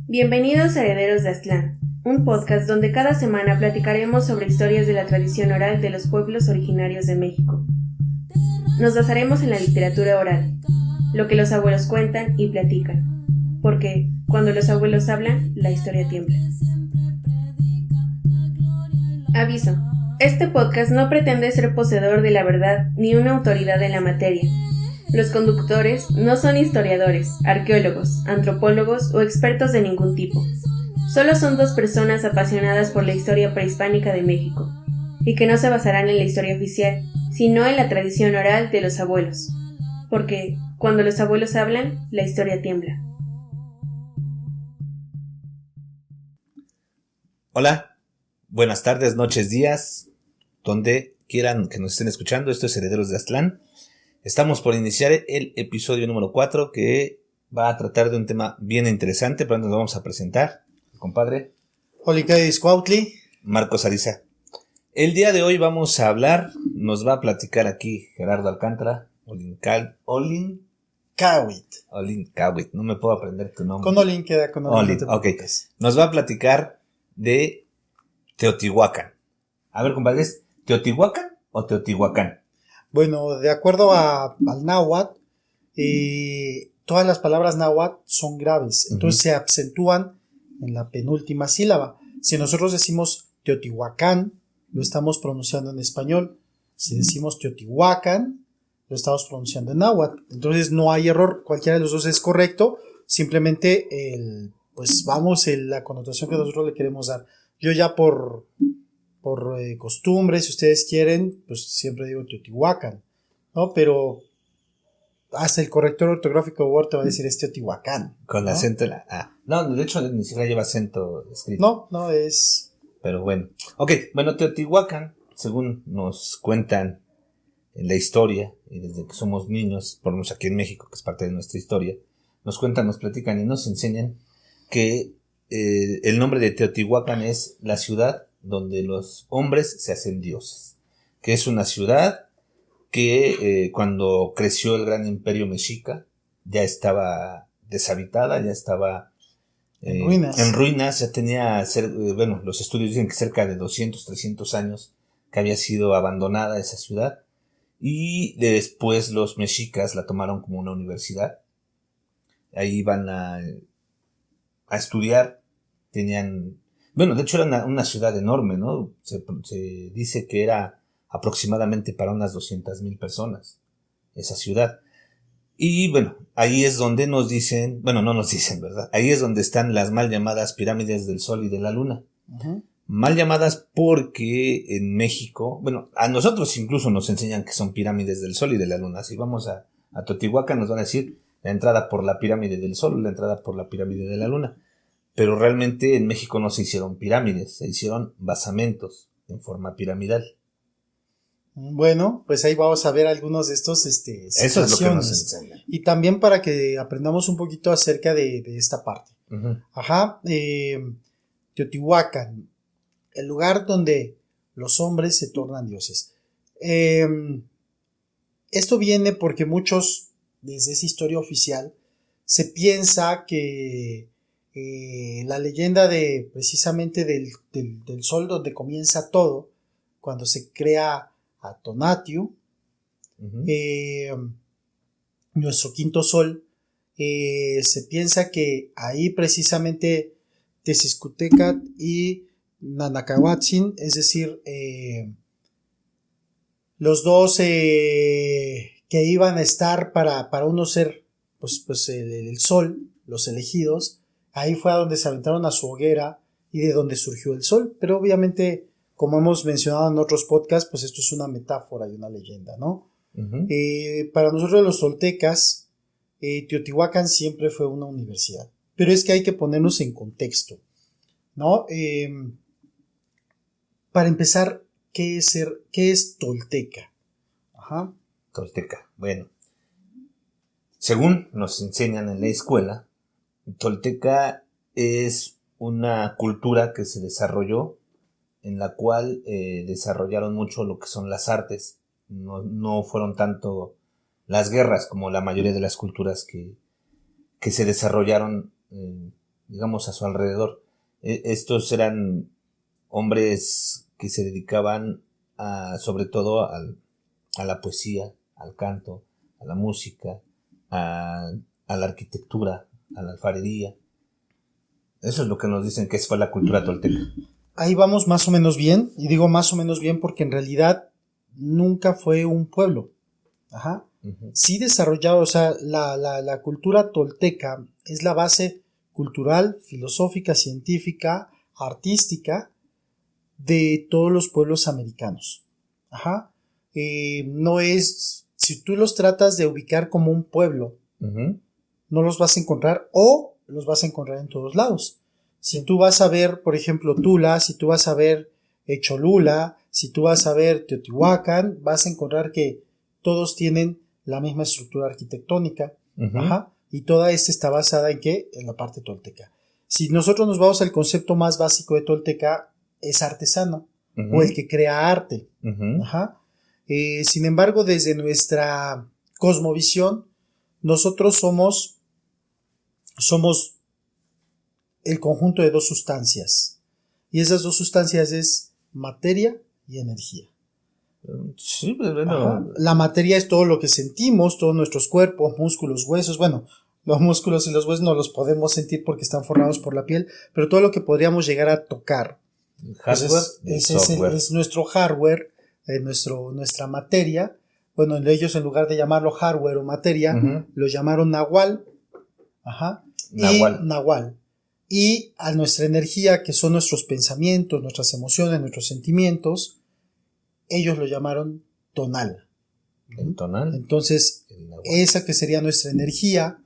Bienvenidos a Herederos de Aztlán, un podcast donde cada semana platicaremos sobre historias de la tradición oral de los pueblos originarios de México. Nos basaremos en la literatura oral, lo que los abuelos cuentan y platican, porque cuando los abuelos hablan, la historia tiembla. Aviso: este podcast no pretende ser poseedor de la verdad ni una autoridad en la materia. Los conductores no son historiadores, arqueólogos, antropólogos o expertos de ningún tipo. Solo son dos personas apasionadas por la historia prehispánica de México, y que no se basarán en la historia oficial, sino en la tradición oral de los abuelos. Porque cuando los abuelos hablan, la historia tiembla. Hola, buenas tardes, noches, días, donde quieran que nos estén escuchando. Esto es Herederos de Aztlán. Estamos por iniciar el episodio número 4, que va a tratar de un tema bien interesante, pero nos vamos a presentar, compadre. Olicadis Cuautli. Marcos Ariza. El día de hoy vamos a hablar, nos va a platicar aquí Gerardo Alcántara, Olin Kawit. No me puedo aprender tu nombre. Con Olin queda con Olin. Ok. Nos va a platicar de Teotihuacán. A ver, compadre, ¿es Teotihuacán o Teotihuacán? Bueno, de acuerdo al náhuatl, todas las palabras náhuatl son graves, entonces se acentúan en la penúltima sílaba. Si nosotros decimos Teotihuacán, lo estamos pronunciando en español. Si decimos Teotihuacán, lo estamos pronunciando en náhuatl. Entonces no hay error, cualquiera de los dos es correcto, simplemente la connotación que nosotros le queremos dar. Yo ya por costumbre, si ustedes quieren, pues siempre digo Teotihuacán, ¿no? Pero hasta el corrector ortográfico de Word te va a decir es Teotihuacán. Con ¿no? acento en la A. No, de hecho ni siquiera lleva acento escrito. No es... Pero bueno. Ok, bueno, Teotihuacán, según nos cuentan en la historia, y desde que somos niños, por lo menos aquí en México, que es parte de nuestra historia, nos cuentan, nos platican y nos enseñan que el nombre de Teotihuacán es la ciudad donde los hombres se hacen dioses, que es una ciudad que cuando creció el gran imperio mexica ya estaba deshabitada, ya estaba en ruinas, ya tenía, los estudios dicen que cerca de 200, 300 años que había sido abandonada esa ciudad, y después los mexicas la tomaron como una universidad. Ahí iban a estudiar, de hecho era una ciudad enorme, ¿no? Se dice que era aproximadamente para unas 200,000 personas, esa ciudad. Y bueno, ahí es donde no nos dicen, ¿verdad? Ahí es donde están las mal llamadas pirámides del Sol y de la Luna. Uh-huh. Mal llamadas porque en México, a nosotros incluso nos enseñan que son pirámides del Sol y de la Luna. Si vamos a Teotihuacán nos van a decir la entrada por la pirámide del Sol, la entrada por la pirámide de la Luna. Pero realmente en México no se hicieron pirámides, se hicieron basamentos en forma piramidal. Bueno, pues ahí vamos a ver algunos de estos situaciones. Eso es lo que nos enseñan. Y también para que aprendamos un poquito acerca de esta parte. Uh-huh. Teotihuacán, el lugar donde los hombres se tornan dioses. Esto viene porque muchos, desde esa historia oficial, se piensa que la leyenda de precisamente del sol donde comienza todo, cuando se crea a Tonatiuh, nuestro quinto sol, se piensa que ahí precisamente Tezizcutecat y Nanacahuatzin, es decir, los dos que iban a estar para uno ser pues el sol, los elegidos, ahí fue a donde se aventaron a su hoguera y de donde surgió el sol. Pero obviamente, como hemos mencionado en otros podcasts, pues esto es una metáfora y una leyenda, ¿no? Uh-huh. Para nosotros los toltecas, Teotihuacán siempre fue una universidad. Pero es que hay que ponernos en contexto, ¿no? Para empezar, ¿qué es tolteca? Ajá. Tolteca, bueno. Según nos enseñan en la escuela, tolteca es una cultura que se desarrolló en la cual desarrollaron mucho lo que son las artes. No fueron tanto las guerras como la mayoría de las culturas que se desarrollaron, digamos, a su alrededor. Estos eran hombres que se dedicaban sobre todo a la poesía, al canto, a la música, a la arquitectura, a la alfarería. Eso es lo que nos dicen que fue la cultura tolteca. Ahí vamos más o menos bien, y digo más o menos bien porque en realidad nunca fue un pueblo. Ajá. Uh-huh. Sí desarrollado, o sea, la cultura tolteca es la base cultural, filosófica, científica, artística de todos los pueblos americanos. Ajá. No es, si tú los tratas de ubicar como un pueblo, Uh-huh. no los vas a encontrar o los vas a encontrar en todos lados. Si tú vas a ver, por ejemplo, Tula, si tú vas a ver Cholula, si tú vas a ver Teotihuacán, vas a encontrar que todos tienen la misma estructura arquitectónica. Uh-huh. Ajá, y toda esta está basada en ¿qué? En la parte tolteca. Si nosotros nos vamos al concepto más básico de tolteca, es artesano, Uh-huh. o el que crea arte. Uh-huh. Ajá. Sin embargo, desde nuestra cosmovisión, nosotros somos el conjunto de dos sustancias. Y esas dos sustancias es materia y energía. Sí, pues bueno. Ajá. La materia es todo lo que sentimos, todos nuestros cuerpos, músculos, huesos. Bueno, los músculos y los huesos no los podemos sentir porque están formados por la piel, pero todo lo que podríamos llegar a tocar. Hardware Pues y software. es nuestro hardware, nuestra materia. Bueno, ellos en lugar de llamarlo hardware o materia, Uh-huh. lo llamaron nahual. Ajá. Nahual. Y a nuestra energía, que son nuestros pensamientos, nuestras emociones, nuestros sentimientos, ellos lo llamaron tonal. El tonal. Entonces, El nahual. esa que sería nuestra energía,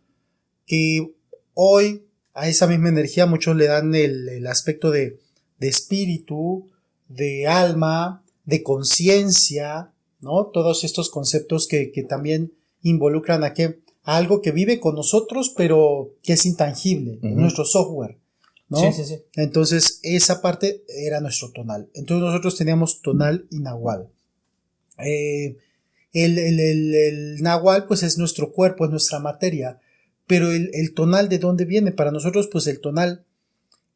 que hoy a esa misma energía muchos le dan el aspecto de espíritu, de alma, de conciencia, ¿no? Todos estos conceptos que también involucran a algo que vive con nosotros, pero que es intangible, Uh-huh. nuestro software, ¿no? Sí. Entonces, esa parte era nuestro tonal. Entonces, nosotros teníamos tonal y nahual. El nahual, pues, es nuestro cuerpo, es nuestra materia. Pero el tonal, ¿de dónde viene? Para nosotros, pues, el tonal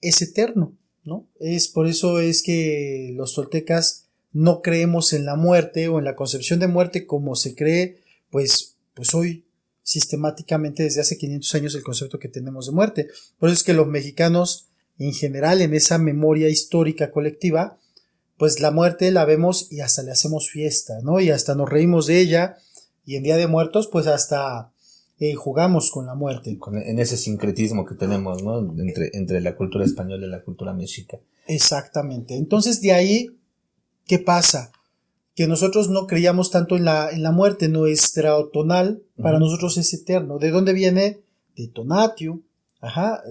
es eterno, ¿no? Por eso es que los toltecas no creemos en la muerte o en la concepción de muerte como se cree, pues hoy sistemáticamente desde hace 500 años el concepto que tenemos de muerte. Por eso es que los mexicanos en general en esa memoria histórica colectiva, pues la muerte la vemos y hasta le hacemos fiesta, ¿no? Y hasta nos reímos de ella y en Día de Muertos pues hasta jugamos con la muerte. En ese sincretismo que tenemos, ¿no? Entre la cultura española y la cultura mexica. Exactamente. Entonces de ahí, ¿qué pasa? Que nosotros no creíamos tanto en la muerte. Nuestra tonal para Uh-huh. nosotros es eterno. ¿De dónde viene? De Tonatiuh,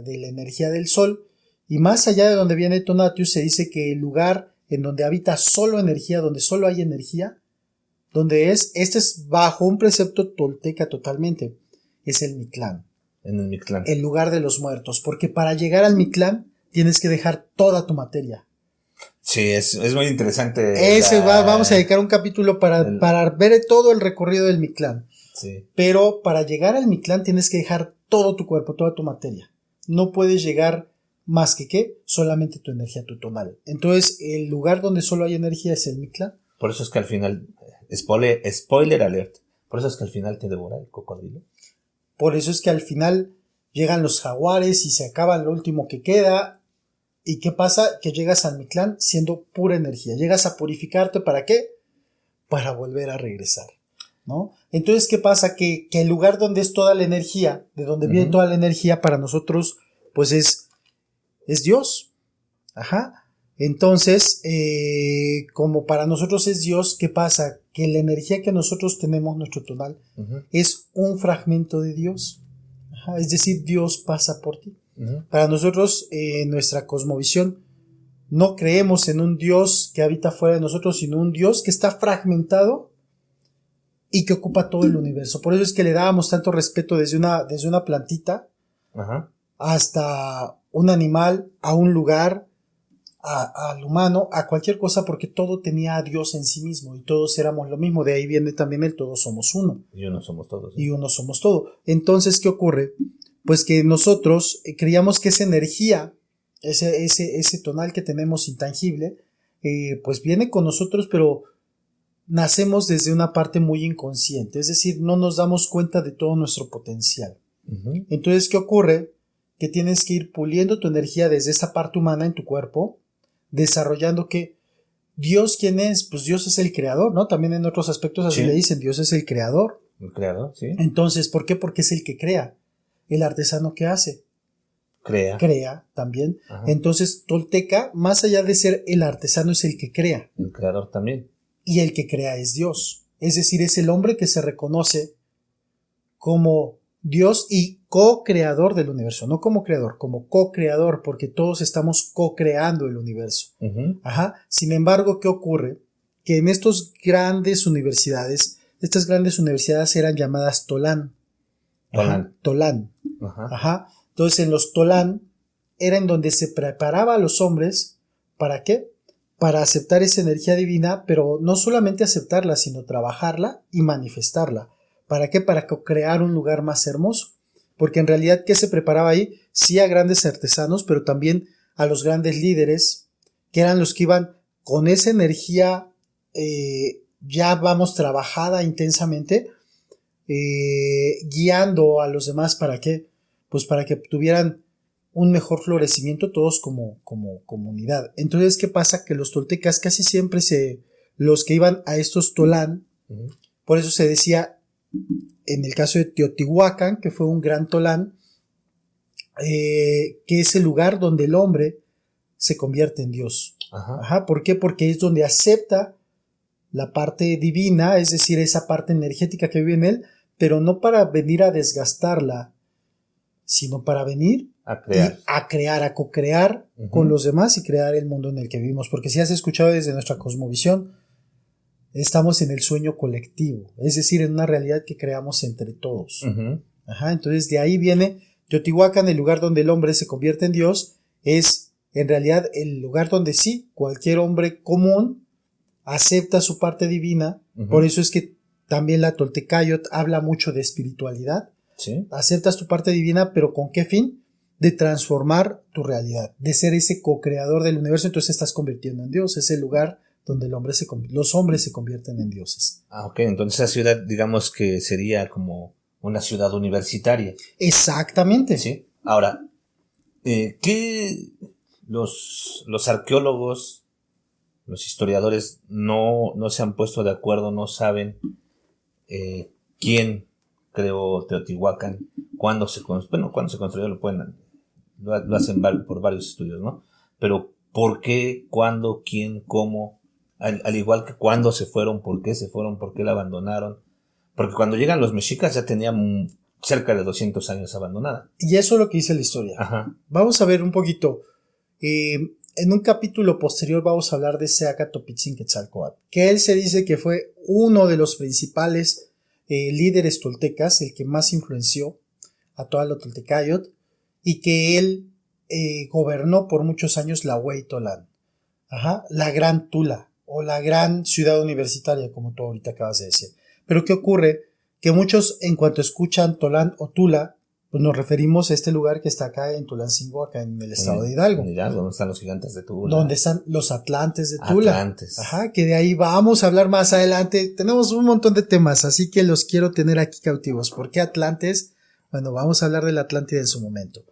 de la energía del sol. Y más allá de donde viene Tonatiuh, se dice que el lugar en donde habita solo energía, donde solo hay energía, este es bajo un precepto tolteca totalmente, es el Mictlán. En el Mictlán. El lugar de los muertos. Porque para llegar al Mictlán tienes que dejar toda tu materia. Sí, es muy interesante. Vamos a dedicar un capítulo para ver todo el recorrido del Mictlán. Sí. Pero para llegar al Mictlán tienes que dejar todo tu cuerpo, toda tu materia. No puedes llegar más que solamente tu energía, tu tonal. Entonces, el lugar donde solo hay energía es el Mictlán. Por eso es que al final, spoiler alert, por eso es que al final te devora el cocodrilo. Por eso es que al final llegan los jaguares y se acaba lo último que queda. ¿Y qué pasa? Que llegas al Mictlán siendo pura energía. Llegas a purificarte, ¿para qué? Para volver a regresar, ¿no? Entonces, ¿qué pasa? Que el lugar donde es toda la energía, de donde viene toda la energía, para nosotros, pues es Dios. Ajá. Entonces, como para nosotros es Dios, ¿qué pasa? Que la energía que nosotros tenemos, nuestro tonal, Uh-huh. es un fragmento de Dios. Ajá. Es decir, Dios pasa por ti. Uh-huh. Para nosotros, en nuestra cosmovisión, no creemos en un Dios que habita fuera de nosotros, sino un Dios que está fragmentado y que ocupa todo el universo. Por eso es que le dábamos tanto respeto desde una plantita Uh-huh. hasta un animal, a un lugar, al humano, a cualquier cosa, porque todo tenía a Dios en sí mismo y todos éramos lo mismo. De ahí viene también el todos somos uno. Y uno somos todos. Y uno somos todo. Entonces, ¿qué ocurre? Pues que nosotros creíamos que esa energía, ese tonal que tenemos intangible, pues viene con nosotros, pero nacemos desde una parte muy inconsciente, es decir, no nos damos cuenta de todo nuestro potencial. Uh-huh. Entonces, ¿qué ocurre? Que tienes que ir puliendo tu energía desde esa parte humana en tu cuerpo, desarrollando que Dios, ¿quién es? Pues Dios es el creador, ¿no? También en otros aspectos así le dicen, Dios es el creador. El creador, sí. Entonces, ¿por qué? Porque es el que crea. El artesano, ¿qué hace? Crea también. Ajá. Entonces, tolteca, más allá de ser el artesano, es el que crea. El creador también. Y el que crea es Dios. Es decir, es el hombre que se reconoce como Dios y co-creador del universo. No como creador, como co-creador, porque todos estamos co-creando el universo. Uh-huh. Ajá. Sin embargo, ¿qué ocurre? Que en estas grandes universidades eran llamadas Tolán. Tolán. Ajá. Ajá. Entonces, en los Tolán era en donde se preparaba a los hombres, ¿para qué? Para aceptar esa energía divina, pero no solamente aceptarla, sino trabajarla y manifestarla. ¿Para qué? Para crear un lugar más hermoso. Porque en realidad, ¿qué se preparaba ahí? Sí, a grandes artesanos, pero también a los grandes líderes, que eran los que iban con esa energía ya vamos trabajada intensamente, guiando a los demás. ¿Para qué? Pues para que tuvieran un mejor florecimiento todos como comunidad. Entonces, ¿qué pasa? Que los toltecas casi siempre los que iban a estos Tolán, uh-huh. Por eso se decía, en el caso de Teotihuacán, que fue un gran Tolán, que es el lugar donde el hombre se convierte en Dios. Ajá. Ajá. ¿Por qué? Porque es donde acepta la parte divina, es decir, esa parte energética que vive en él, pero no para venir a desgastarla, sino para venir a crear, a co-crear uh-huh. con los demás y crear el mundo en el que vivimos. Porque si has escuchado desde nuestra cosmovisión, estamos en el sueño colectivo, es decir, en una realidad que creamos entre todos. Uh-huh. Ajá, entonces de ahí viene Teotihuacán, el lugar donde el hombre se convierte en Dios, es en realidad el lugar donde sí, cualquier hombre común acepta su parte divina. Uh-huh. Por eso es que también la Toltecayot habla mucho de espiritualidad. ¿Sí? Aceptas tu parte divina, pero ¿con qué fin? De transformar tu realidad, de ser ese co-creador del universo. Entonces estás convirtiendo en Dios, es el lugar donde los hombres se convierten en dioses. Ah, ok, entonces esa ciudad, digamos que sería como una ciudad universitaria. Exactamente. Sí. Ahora, ¿qué los arqueólogos, los historiadores no se han puesto de acuerdo, no saben quién creó Teotihuacán, cuándo se construyó, lo hacen por varios estudios, ¿no? Pero ¿por qué, cuándo, quién, cómo? Al igual que cuándo se fueron, por qué la abandonaron. Porque cuando llegan los mexicas ya tenían cerca de 200 años abandonada. Y eso es lo que dice la historia. Ajá. Vamos a ver un poquito. En un capítulo posterior vamos a hablar de Seacatopitzin-Quetzalcóatl, que él se dice que fue uno de los principales líderes toltecas, el que más influenció a toda la Toltecayot, y que él gobernó por muchos años la Hueytolán, la Gran Tula, o la gran ciudad universitaria, como tú ahorita acabas de decir. Pero ¿qué ocurre? Que muchos, en cuanto escuchan Tolán o Tula, pues nos referimos a este lugar que está acá en Tulancingo, acá en el estado de Hidalgo. ¿Dónde están los gigantes de Tula? Donde están los atlantes de Tula. Que de ahí vamos a hablar más adelante. Tenemos un montón de temas, así que los quiero tener aquí cautivos. ¿Por qué Atlantes? Bueno, vamos a hablar de la Atlántida en su momento.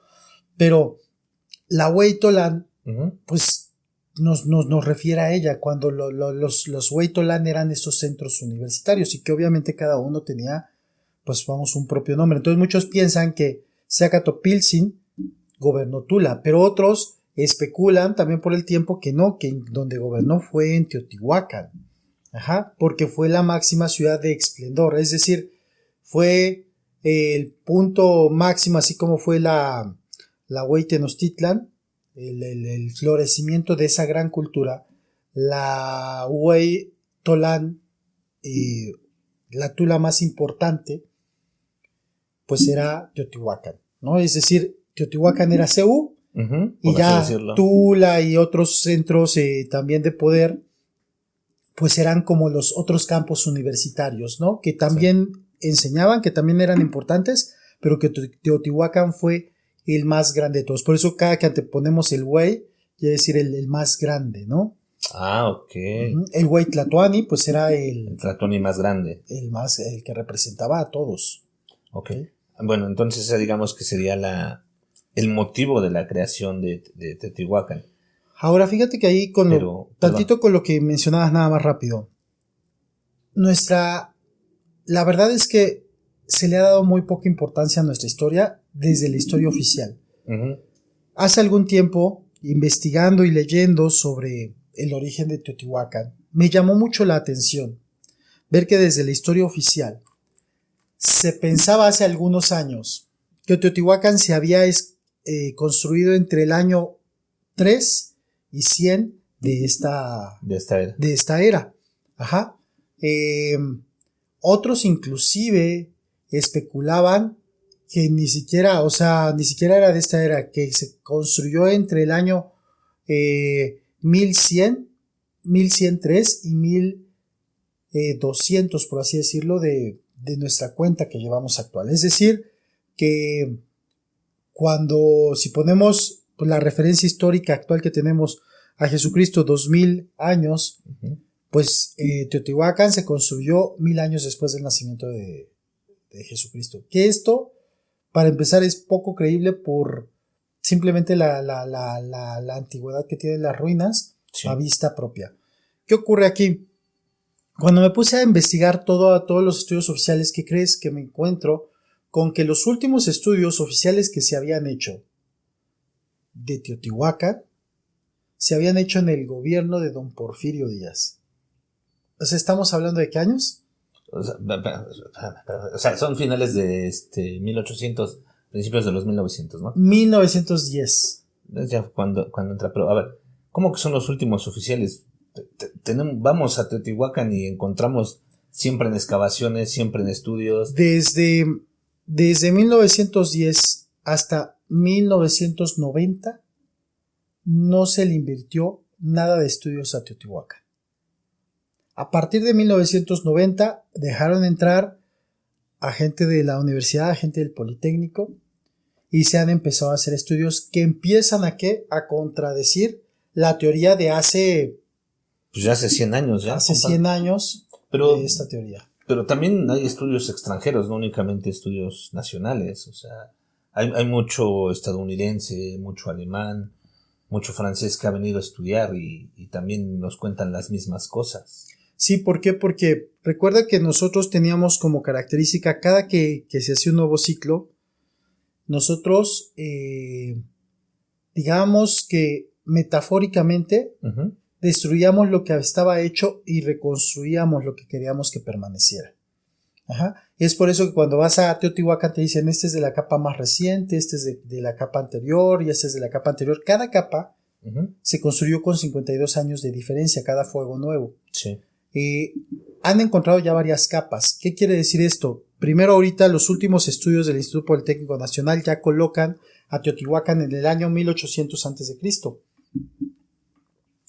Pero la Hueytolán, uh-huh. pues nos refiere a ella cuando los Hueytolán eran estos centros universitarios y que obviamente cada uno tenía, pues vamos, un propio nombre. Entonces muchos piensan que Seacatopiltzin gobernó Tula, pero otros especulan también por el tiempo que no, que donde gobernó fue en Teotihuacán, porque fue la máxima ciudad de esplendor, es decir, fue el punto máximo, así como fue la Hueytenochtitlan, el florecimiento de esa gran cultura. La Hueytolán, la Tula más importante, pues era Teotihuacán, ¿no? Es decir, Teotihuacán era Ceú Y ya Tula y otros centros también de poder, pues eran como los otros campos universitarios, ¿no? Que también enseñaban, que también eran importantes, pero que Teotihuacán fue el más grande de todos. Por eso cada que anteponemos el güey, quiere decir el más grande, ¿no? Ah, ok. El güey Tlatoani, pues era el Tlatoani más grande. El que representaba a todos. Ok. Bueno, entonces digamos que sería el motivo de la creación de Teotihuacán. Ahora fíjate que ahí con lo que mencionabas nada más rápido. La verdad es que se le ha dado muy poca importancia a nuestra historia desde la historia oficial. Hace algún tiempo, investigando y leyendo sobre el origen de Teotihuacán, me llamó mucho la atención ver que desde la historia oficial se pensaba hace algunos años que Teotihuacán se había construido entre el año 3 y 100 de esta era. Ajá. Otros inclusive especulaban que ni siquiera era de esta era, que se construyó entre el año 1100, 1103 y 1200, por así decirlo, de nuestra cuenta que llevamos actual. Es decir, que si ponemos la referencia histórica actual que tenemos a Jesucristo 2000 años, pues Teotihuacán se construyó 1000 años después del nacimiento de Jesucristo. Que esto, para empezar, es poco creíble por simplemente la antigüedad que tienen las ruinas a vista propia. ¿Qué ocurre aquí? Cuando me puse a investigar todos los estudios oficiales, ¿qué crees? Que me encuentro con que los últimos estudios oficiales que se habían hecho de Teotihuacán se habían hecho en el gobierno de don Porfirio Díaz. O sea, ¿estamos hablando de qué años? O sea, son finales de 1800, principios de los 1900, ¿no? 1910. Ya cuando entra, pero a ver, ¿cómo que son los últimos oficiales? Vamos a Teotihuacán y encontramos siempre en excavaciones, siempre en estudios. Desde 1910 hasta 1990 no se le invirtió nada de estudios a Teotihuacán. A partir de 1990 dejaron entrar a gente de la universidad, a gente del Politécnico, y se han empezado a hacer estudios que empiezan a contradecir la teoría de hace 100 años ya. Hace 100 años de esta teoría. Pero también hay estudios extranjeros, no únicamente estudios nacionales. O sea, hay mucho estadounidense, mucho alemán, mucho francés que ha venido a estudiar y también nos cuentan las mismas cosas. Sí, ¿por qué? Porque recuerda que nosotros teníamos como característica, cada que se hacía un nuevo ciclo, nosotros, digamos que metafóricamente, destruíamos lo que estaba hecho y reconstruíamos lo que queríamos que permaneciera. Es por eso que cuando vas a Teotihuacán te dicen, este es de la capa más reciente, este es de la capa anterior y este es de la capa anterior. Cada capa se construyó con 52 años de diferencia, cada fuego nuevo. Sí. Han encontrado ya varias capas. ¿Qué quiere decir esto? Primero, ahorita los últimos estudios del Instituto Politécnico Nacional ya colocan a Teotihuacán en el año 1800 a.C.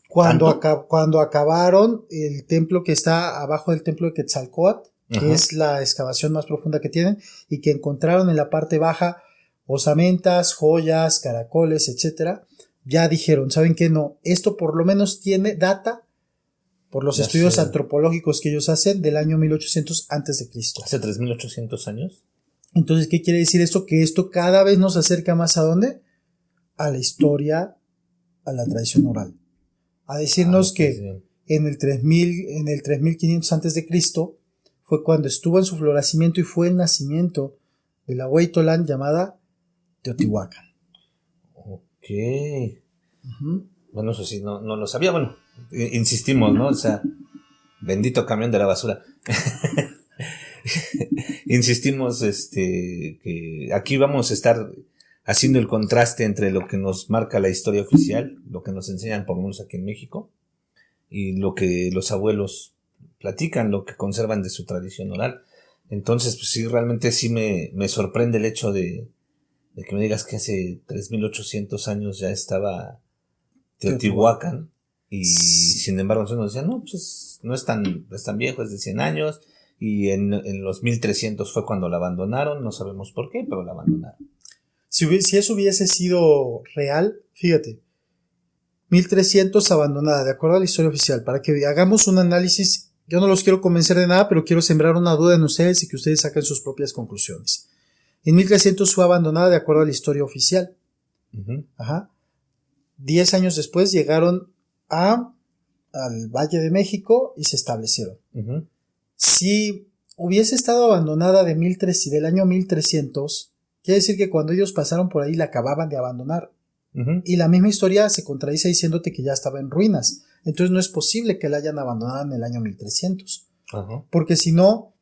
Cuando acabaron el templo que está abajo del templo de Quetzalcóatl, que es la excavación más profunda que tienen, y que encontraron en la parte baja osamentas, joyas, caracoles, etcétera, ya dijeron, ¿saben qué? No, esto por lo menos tiene data por los estudios antropológicos que ellos hacen del año 1800 a.C. ¿Hace 3800 años? Entonces, ¿qué quiere decir esto? Que esto cada vez nos acerca más ¿a dónde? A la historia, a la tradición oral. A decirnos que en el 3500 a.C. fue cuando estuvo en su florecimiento y fue el nacimiento de la Hueytolán llamada Teotihuacán. Ok. Bueno, eso sí, no lo sabía. Bueno, insistimos, ¿no? O sea, bendito camión de la basura. Insistimos, que aquí vamos a estar haciendo el contraste entre lo que nos marca la historia oficial, lo que nos enseñan por lo menos aquí en México, y lo que los abuelos platican, lo que conservan de su tradición oral. Entonces, pues sí, realmente sí me sorprende el hecho de de que me digas que hace 3800 años ya estaba Teotihuacán, y sin embargo nosotros nos decían, no, pues no es tan viejo, es de 100 años, y en los 1300 fue cuando la abandonaron, no sabemos por qué, pero la abandonaron. Si eso hubiese sido real, fíjate, 1300 abandonada, de acuerdo a la historia oficial, para que hagamos un análisis. Yo no los quiero convencer de nada, pero quiero sembrar una duda en ustedes y que ustedes saquen sus propias conclusiones. En 1300 fue abandonada de acuerdo a la historia oficial. Uh-huh. Ajá. 10 años después llegaron al Valle de México y se establecieron. Uh-huh. Si hubiese estado abandonada del año 1300, quiere decir que cuando ellos pasaron por ahí la acababan de abandonar. Uh-huh. Y la misma historia se contradice diciéndote que ya estaba en ruinas. Entonces no es posible que la hayan abandonado en el año 1300. Uh-huh. Porque si no,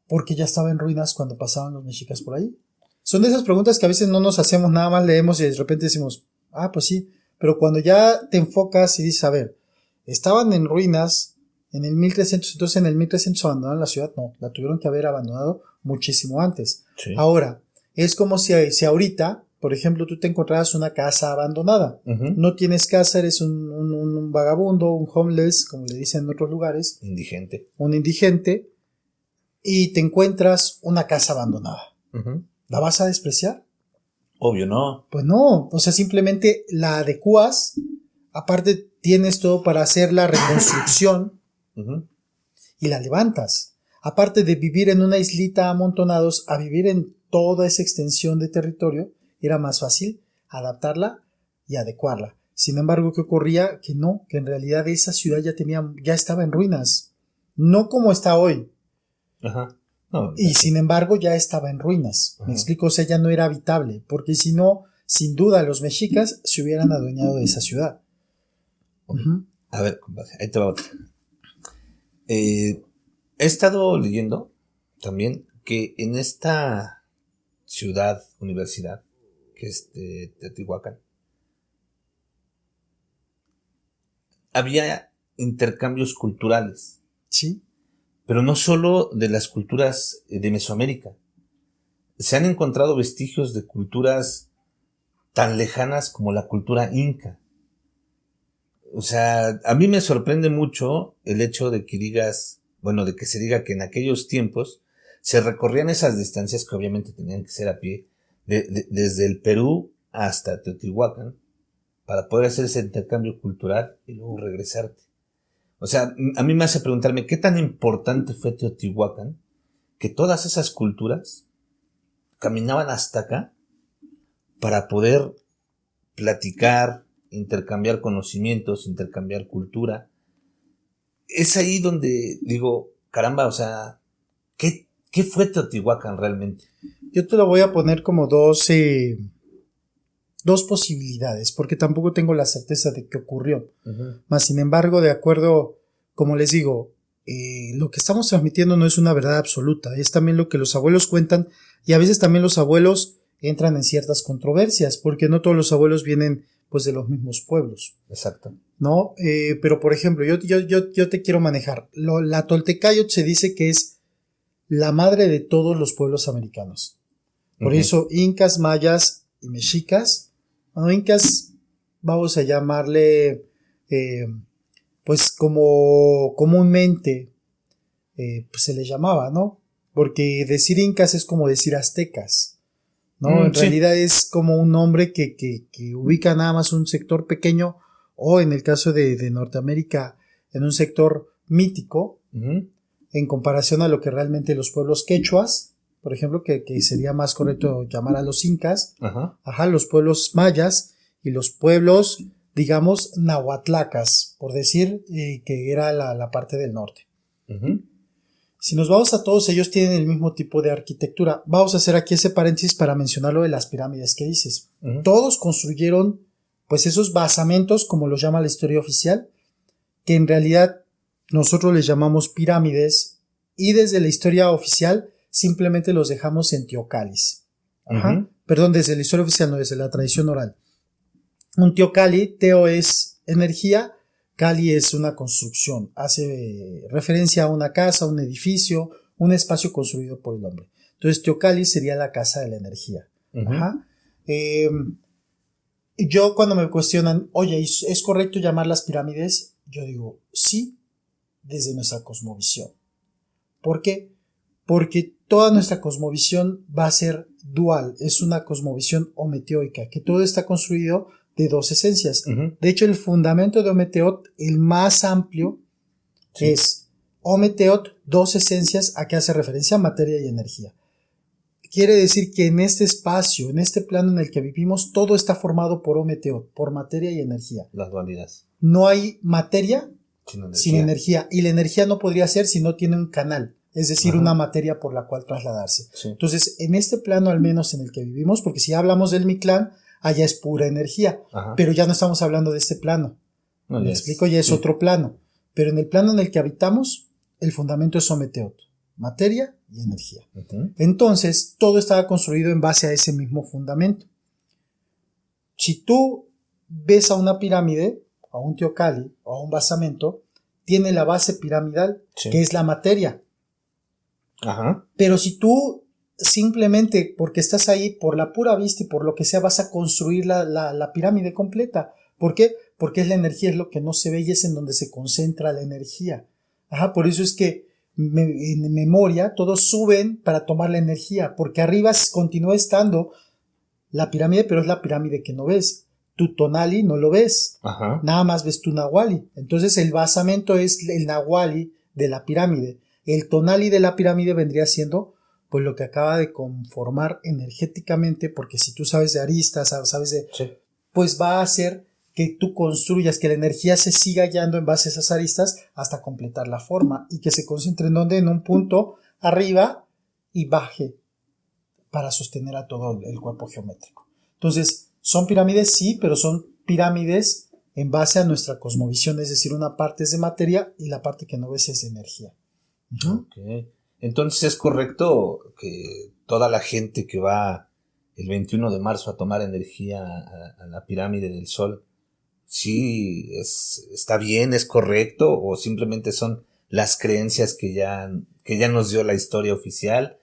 ¿por qué ya estaba en ruinas cuando pasaban los mexicas por ahí? Son de esas preguntas que a veces no nos hacemos, nada más leemos y de repente decimos, pues sí. Pero cuando ya te enfocas y dices, a ver, estaban en ruinas en el 1300, entonces en el 1300 abandonaron la ciudad. No, la tuvieron que haber abandonado muchísimo antes. Sí. Ahora, es como si ahorita, por ejemplo, tú te encontraras una casa abandonada. Uh-huh. No tienes casa, eres un vagabundo, un homeless, como le dicen en otros lugares. Indigente. Un indigente. Y te encuentras una casa abandonada. Uh-huh. ¿La vas a despreciar? Obvio, no. Pues no. O sea, simplemente la adecuas. Aparte, tienes todo para hacer la reconstrucción. Uh-huh. Y la levantas. Aparte de vivir en una islita amontonados a vivir en toda esa extensión de territorio, era más fácil adaptarla y adecuarla. Sin embargo, ¿qué ocurría? Que no, que en realidad esa ciudad ya estaba en ruinas. No como está hoy. Ajá. No, Y sin embargo ya estaba en ruinas. Ajá. Me explico, o sea, ya no era habitable. Porque si no, sin duda los mexicas se hubieran adueñado de esa ciudad. Uh-huh. A ver, compadre, ahí te va otra. He estado leyendo también que en esta ciudad, universidad, que es de Teotihuacán, había intercambios culturales. Sí. Pero no solo de las culturas de Mesoamérica. Se han encontrado vestigios de culturas tan lejanas como la cultura inca. O sea, a mí me sorprende mucho el hecho de que de que se diga que en aquellos tiempos se recorrían esas distancias que obviamente tenían que ser a pie, desde el Perú hasta Teotihuacán, para poder hacer ese intercambio cultural y luego regresarte. O sea, a mí me hace preguntarme qué tan importante fue Teotihuacán que todas esas culturas caminaban hasta acá para poder platicar, intercambiar conocimientos, intercambiar cultura. Es ahí donde digo, caramba, o sea, ¿qué fue Teotihuacán realmente? Yo te lo voy a poner como dos posibilidades, porque tampoco tengo la certeza de qué ocurrió. Uh-huh. Mas, sin embargo, de acuerdo, como les digo, lo que estamos transmitiendo no es una verdad absoluta, es también lo que los abuelos cuentan, y a veces también los abuelos entran en ciertas controversias, porque no todos los abuelos vienen pues de los mismos pueblos. Exacto. ¿No? Pero por ejemplo, yo te quiero manejar. La Toltecayo se dice que es la madre de todos los pueblos americanos. Por Uh-huh. eso, incas, mayas y mexicas, incas, vamos a llamarle, pues como comúnmente pues se les llamaba, ¿no? Porque decir incas es como decir aztecas, ¿no? En sí. realidad es como un nombre que ubica nada más un sector pequeño, o en el caso de Norteamérica, en un sector mítico, Uh-huh. en comparación a lo que realmente los pueblos quechuas, por ejemplo, que sería más correcto llamar a los incas, Uh-huh. Los pueblos mayas y los pueblos, digamos, nahuatlacas, por decir que era la parte del norte. Uh-huh. Si nos vamos a todos, ellos tienen el mismo tipo de arquitectura. Vamos a hacer aquí ese paréntesis para mencionar lo de las pirámides que dices. Uh-huh. Todos construyeron pues esos basamentos, como los llama la historia oficial, que en realidad nosotros les llamamos pirámides, y desde la historia oficial simplemente los dejamos en teocalis. Uh-huh. Perdón, desde la historia oficial, no, desde la tradición oral. Un teocalli, teo es energía, cali es una construcción, hace referencia a una casa, un edificio, un espacio construido por el hombre. Entonces teocalli sería la casa de la energía. Uh-huh. Ajá. Yo cuando me cuestionan, oye, ¿es correcto llamarlas pirámides? Yo digo, sí, desde nuestra cosmovisión. ¿Por qué? Porque toda nuestra cosmovisión va a ser dual, es una cosmovisión hometeóica, que todo está construido de dos esencias. Uh-huh. De hecho, el fundamento de Ometeot, el más amplio, sí, es Ometeot, dos esencias, a que hace referencia: materia y energía. Quiere decir que en este espacio, en este plano en el que vivimos, todo está formado por Ometeot, por materia y energía. Las dualidades. No hay materia sin energía. Y la energía no podría ser si no tiene un canal, es decir, una materia por la cual trasladarse. Sí. Entonces, en este plano al menos en el que vivimos, porque si hablamos del Mictlán, allá es pura energía, pero ya no estamos hablando de este plano. No, ¿me explico? Ya es otro plano. Pero en el plano en el que habitamos, el fundamento es Ometeot, materia y energía. Uh-huh. Entonces, todo estaba construido en base a ese mismo fundamento. Si tú ves a una pirámide, a un teocalli o a un basamento, tiene la base piramidal, sí, que es la materia. Ajá. Pero si tú simplemente porque estás ahí por la pura vista y por lo que sea vas a construir la pirámide completa. ¿Por qué? Porque es la energía, es lo que no se ve y es en donde se concentra la energía. Ajá, por eso es que en memoria todos suben para tomar la energía, porque arriba continúa estando la pirámide, pero es la pirámide que no ves. Tu tonali no lo ves. Ajá. Nada más ves tu nahuali. Entonces el basamento es el nahuali de la pirámide. El tonali de la pirámide vendría siendo pues lo que acaba de conformar energéticamente, porque si tú sabes de aristas, sabes de... Sí. Pues va a hacer que tú construyas, que la energía se siga hallando en base a esas aristas hasta completar la forma y que se concentre en donde, en un punto arriba y baje para sostener a todo el cuerpo geométrico. Entonces, ¿son pirámides? Sí, pero son pirámides en base a nuestra cosmovisión, es decir, una parte es de materia y la parte que no ves es de energía. Uh-huh. Okay. Entonces, ¿es correcto que toda la gente que va el 21 de marzo a tomar energía a la pirámide del Sol, sí está bien, es correcto, o simplemente son las creencias que ya nos dio la historia oficial?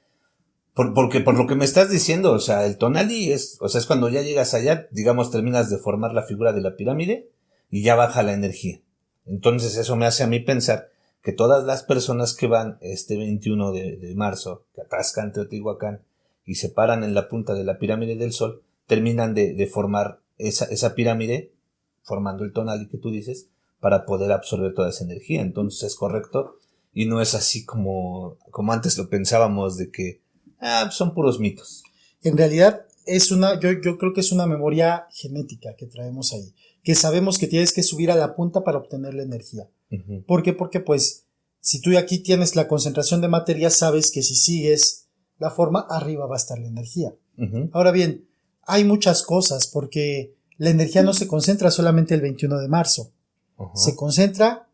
Porque por lo que me estás diciendo, o sea, el tonali es cuando ya llegas allá, digamos, terminas de formar la figura de la pirámide y ya baja la energía. Entonces eso me hace a mí pensar que todas las personas que van este 21 de marzo, que atascan Teotihuacán y se paran en la punta de la pirámide del Sol, terminan de formar esa pirámide, formando el tonali que tú dices, para poder absorber toda esa energía. Entonces es correcto y no es así como antes lo pensábamos, de que son puros mitos. En realidad yo creo que es una memoria genética que traemos ahí, que sabemos que tienes que subir a la punta para obtener la energía. Uh-huh. ¿Por qué? Porque pues si tú aquí tienes la concentración de materia, sabes que si sigues la forma, arriba va a estar la energía. Uh-huh. Ahora bien, hay muchas cosas, porque la energía no se concentra solamente el 21 de marzo. Uh-huh. Se concentra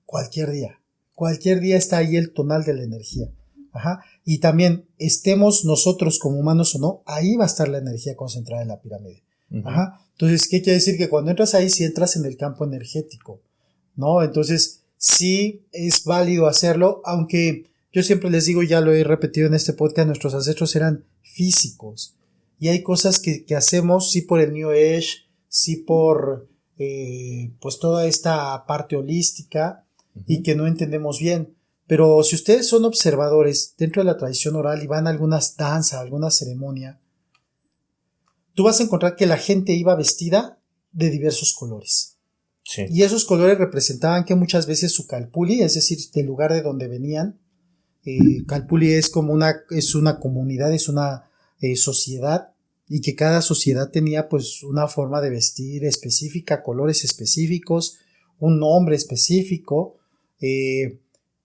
cualquier día. Cualquier día está ahí el tonal de la energía. Ajá. Y también, estemos nosotros como humanos o no, ahí va a estar la energía concentrada en la pirámide. Uh-huh. Ajá. Entonces, ¿qué quiere decir? Que cuando entras ahí, sí entras en el campo energético, ¿no? Entonces, sí es válido hacerlo, aunque yo siempre les digo, ya lo he repetido en este podcast, nuestros ancestros eran físicos. Y hay cosas que hacemos, sí por el New Age, sí por pues toda esta parte holística, uh-huh, y que no entendemos bien. Pero si ustedes son observadores dentro de la tradición oral y van a algunas danzas, alguna ceremonia, tú vas a encontrar que la gente iba vestida de diversos colores. Sí. Y esos colores representaban que muchas veces su calpuli, es decir, del lugar de donde venían, calpuli es como una comunidad, es una sociedad, y que cada sociedad tenía pues una forma de vestir específica, colores específicos, un nombre específico,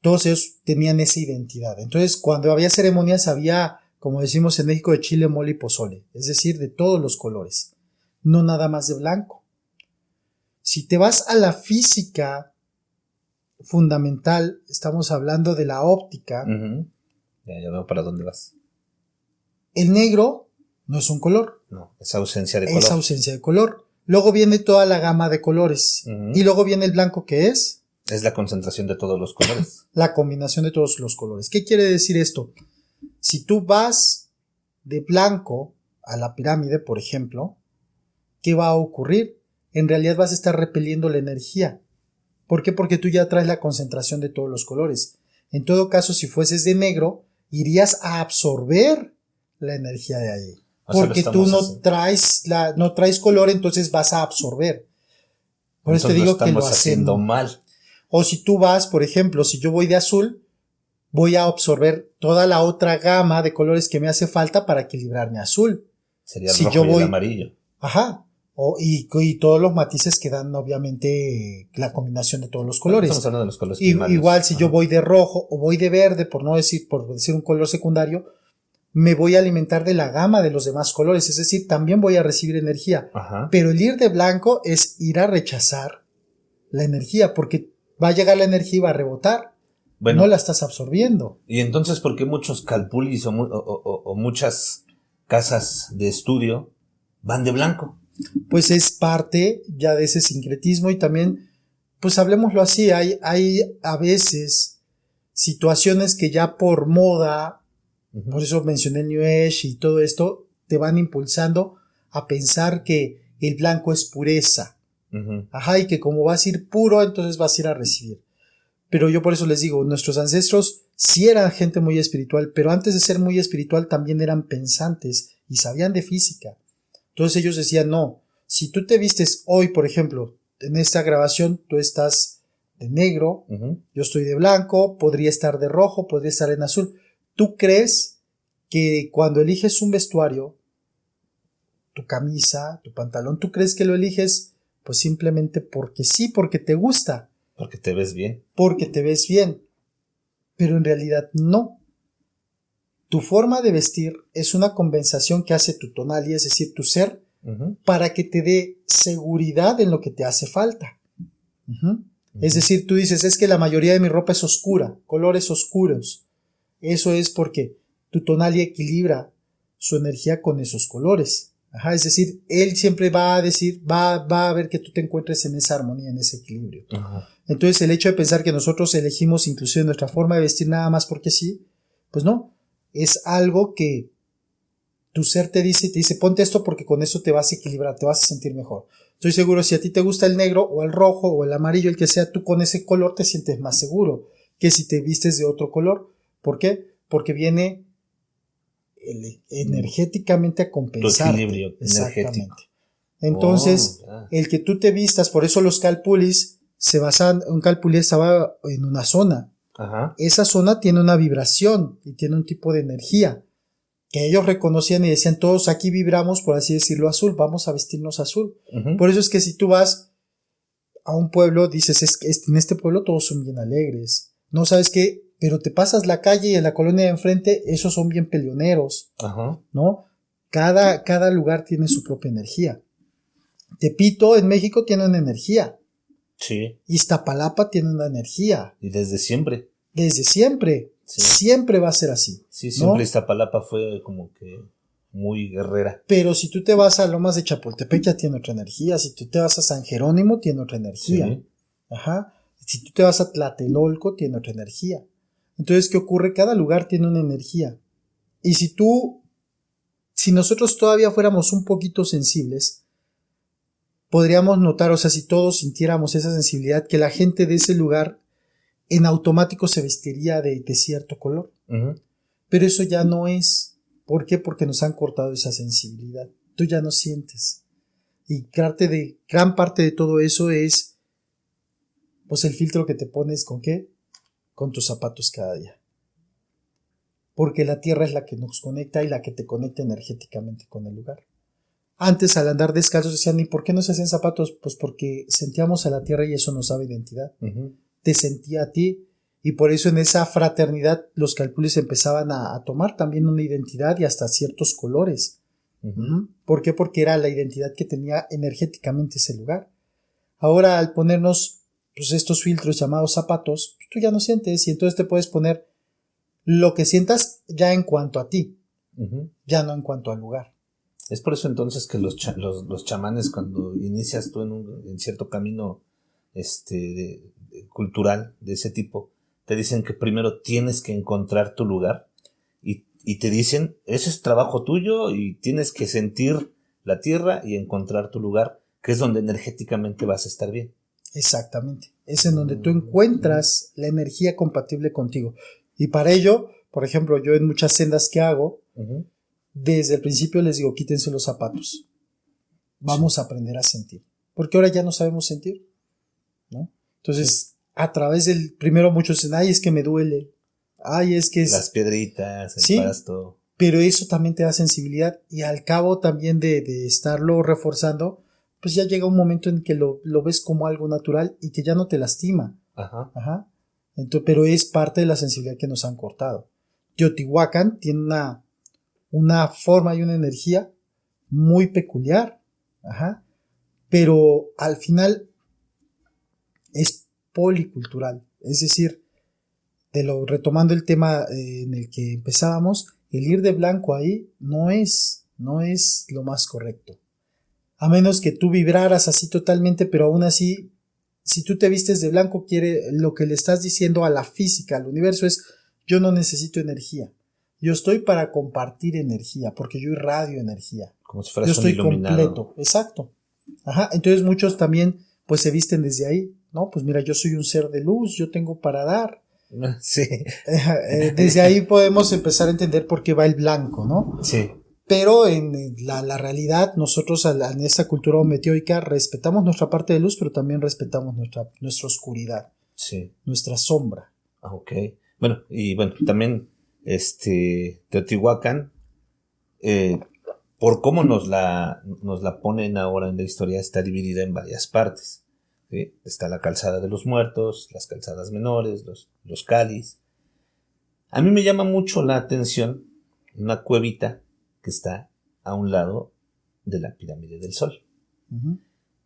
todos ellos tenían esa identidad. Entonces, cuando había ceremonias, había, como decimos en México, de chile, mole y pozole, es decir, de todos los colores, no nada más de blanco. Si te vas a la física fundamental, estamos hablando de la óptica. Uh-huh. Ya veo para dónde vas. El negro no es un color. No, es ausencia de color. Es ausencia de color. Luego viene toda la gama de colores. Uh-huh. Y luego viene el blanco, ¿qué es? Es la concentración de todos los colores. La combinación de todos los colores. ¿Qué quiere decir esto? Si tú vas de blanco a la pirámide, por ejemplo, ¿qué va a ocurrir? En realidad vas a estar repeliendo la energía. ¿Por qué? Porque tú ya traes la concentración de todos los colores. En todo caso, si fueses de negro, irías a absorber la energía de ahí. Porque tú no traes color, entonces vas a absorber. Por eso te digo que lo haciendo mal. O si tú vas, por ejemplo, si yo voy de azul, voy a absorber toda la otra gama de colores que me hace falta para equilibrarme azul. Sería el rojo y el amarillo. Ajá. Y todos los matices que dan, obviamente, la combinación de todos los colores. Estamos hablando de los colores primarios. Igual, si yo voy de rojo o voy de verde, por decir un color secundario, me voy a alimentar de la gama de los demás colores. Es decir, también voy a recibir energía. Ajá. Pero el ir de blanco es ir a rechazar la energía, porque va a llegar la energía y va a rebotar. Bueno, no la estás absorbiendo. Y entonces, ¿por qué muchos calpulis o muchas casas de estudio van de blanco? Pues es parte ya de ese sincretismo y también, pues hablemoslo así, hay a veces situaciones que ya por moda, por eso mencioné el New Age y todo esto, te van impulsando a pensar que el blanco es pureza. Ajá, y que como vas a ir puro, entonces vas a ir a recibir. Pero yo por eso les digo, nuestros ancestros sí eran gente muy espiritual, pero antes de ser muy espiritual también eran pensantes y sabían de física. Entonces ellos decían, no, si tú te vistes hoy, por ejemplo, en esta grabación tú estás de negro, yo estoy de blanco, podría estar de rojo, podría estar en azul. ¿Tú crees que cuando eliges un vestuario, tu camisa, tu pantalón, tú crees que lo eliges pues simplemente porque sí, porque te gusta? Porque te ves bien. Porque te ves bien. Pero en realidad no. Tu forma de vestir es una compensación que hace tu tonalidad, es decir, tu ser, para que te dé seguridad en lo que te hace falta. Es decir, tú dices, es que la mayoría de mi ropa es oscura, colores oscuros. Eso es porque tu tonalidad equilibra su energía con esos colores. Ajá, es decir, él siempre va a decir, va a ver que tú te encuentres en esa armonía, en ese equilibrio. Entonces, el hecho de pensar que nosotros elegimos inclusive nuestra forma de vestir nada más porque sí, pues no. Es algo que tu ser te dice, ponte esto porque con eso te vas a equilibrar, te vas a sentir mejor. Estoy seguro, si a ti te gusta el negro o el rojo o el amarillo, el que sea, tú con ese color te sientes más seguro que si te vistes de otro color. ¿Por qué? Porque viene energéticamente a compensar. Tu equilibrio energético. Entonces, el que tú te vistas, por eso los calpulis se basan, un calpulí estaba en una zona. Ajá. Esa zona tiene una vibración y tiene un tipo de energía que ellos reconocían y decían, todos aquí vibramos, por así decirlo, azul, vamos a vestirnos azul. Por eso es que si tú vas a un pueblo, dices, en este pueblo todos son bien alegres. No, ¿sabes qué? Pero te pasas la calle y en la colonia de enfrente, esos son bien peleoneros. ¿No? Cada lugar tiene su propia energía. Tepito en México tiene una energía. Sí. Iztapalapa tiene una energía. Y desde siempre. Desde siempre. Sí. Siempre va a ser así. Sí, siempre, ¿no? Iztapalapa fue como que muy guerrera. Pero si tú te vas a Lomas de Chapultepec ya tiene otra energía. Si tú te vas a San Jerónimo tiene otra energía. Sí. Ajá. Si tú te vas a Tlatelolco tiene otra energía. Entonces, ¿qué ocurre? Cada lugar tiene una energía. Y si nosotros todavía fuéramos un poquito sensibles, podríamos notar, o sea, si todos sintiéramos esa sensibilidad, que la gente de ese lugar en automático se vestiría de cierto color. Pero eso ya no es. ¿Por qué? Porque nos han cortado esa sensibilidad. Tú ya no sientes. Y gran parte de todo eso es, pues, el filtro que te pones, ¿con qué? Con tus zapatos cada día. Porque la tierra es la que nos conecta y la que te conecta energéticamente con el lugar. Antes, al andar descalzos, decían, ¿y por qué no se hacen zapatos? Pues porque sentíamos a la tierra y eso nos daba identidad. Te sentía a ti, y por eso en esa fraternidad los calpulis empezaban a tomar también una identidad y hasta ciertos colores. ¿Por qué? Porque era la identidad que tenía energéticamente ese lugar. Ahora, al ponernos pues estos filtros llamados zapatos, tú ya no sientes, y entonces te puedes poner lo que sientas ya en cuanto a ti, ya no en cuanto al lugar. Es por eso entonces que los chamanes, cuando inicias tú en cierto camino cultural de ese tipo, te dicen que primero tienes que encontrar tu lugar y y te dicen, ese es trabajo tuyo y tienes que sentir la tierra y encontrar tu lugar, que es donde energéticamente vas a estar bien. Exactamente. Es en donde tú encuentras la energía compatible contigo. Y para ello, por ejemplo, yo en muchas sendas que hago, desde el principio les digo, quítense los zapatos. Vamos a aprender a sentir. Porque ahora ya no sabemos sentir, ¿no? Entonces, a través del, primero muchos dicen, ay, es que me duele. Ay, es que es... Las piedritas, el sí, pasto. Pero eso también te da sensibilidad. Y al cabo también de estarlo reforzando, pues ya llega un momento en que lo ves como algo natural y que ya no te lastima. Ajá. Entonces, pero es parte de la sensibilidad que nos han cortado. Teotihuacán tiene una forma y una energía muy peculiar. Pero al final es policultural. Es decir, retomando el tema en el que empezábamos, el ir de blanco ahí no es lo más correcto. A menos que tú vibraras así totalmente, pero aún así, si tú te vistes de blanco, lo que le estás diciendo a la física, al universo es, yo no necesito energía. Yo estoy para compartir energía, porque yo irradio energía. Como si fueras yo estoy un iluminado. Completo, exacto. Entonces muchos también, pues se visten desde ahí, ¿no? Pues mira, yo soy un ser de luz, yo tengo para dar. Sí. Desde ahí podemos empezar a entender por qué va el blanco, ¿no? Sí. Pero en la realidad, nosotros en esta cultura homeoteóica respetamos nuestra parte de luz, pero también respetamos nuestra oscuridad, sí, nuestra sombra. Ok. Bueno, también Teotihuacán, por cómo nos la ponen ahora en la historia, está dividida en varias partes. ¿Sí? Está la calzada de los muertos, las calzadas menores, los cáliz. A mí me llama mucho la atención una cuevita que está a un lado de la pirámide del Sol,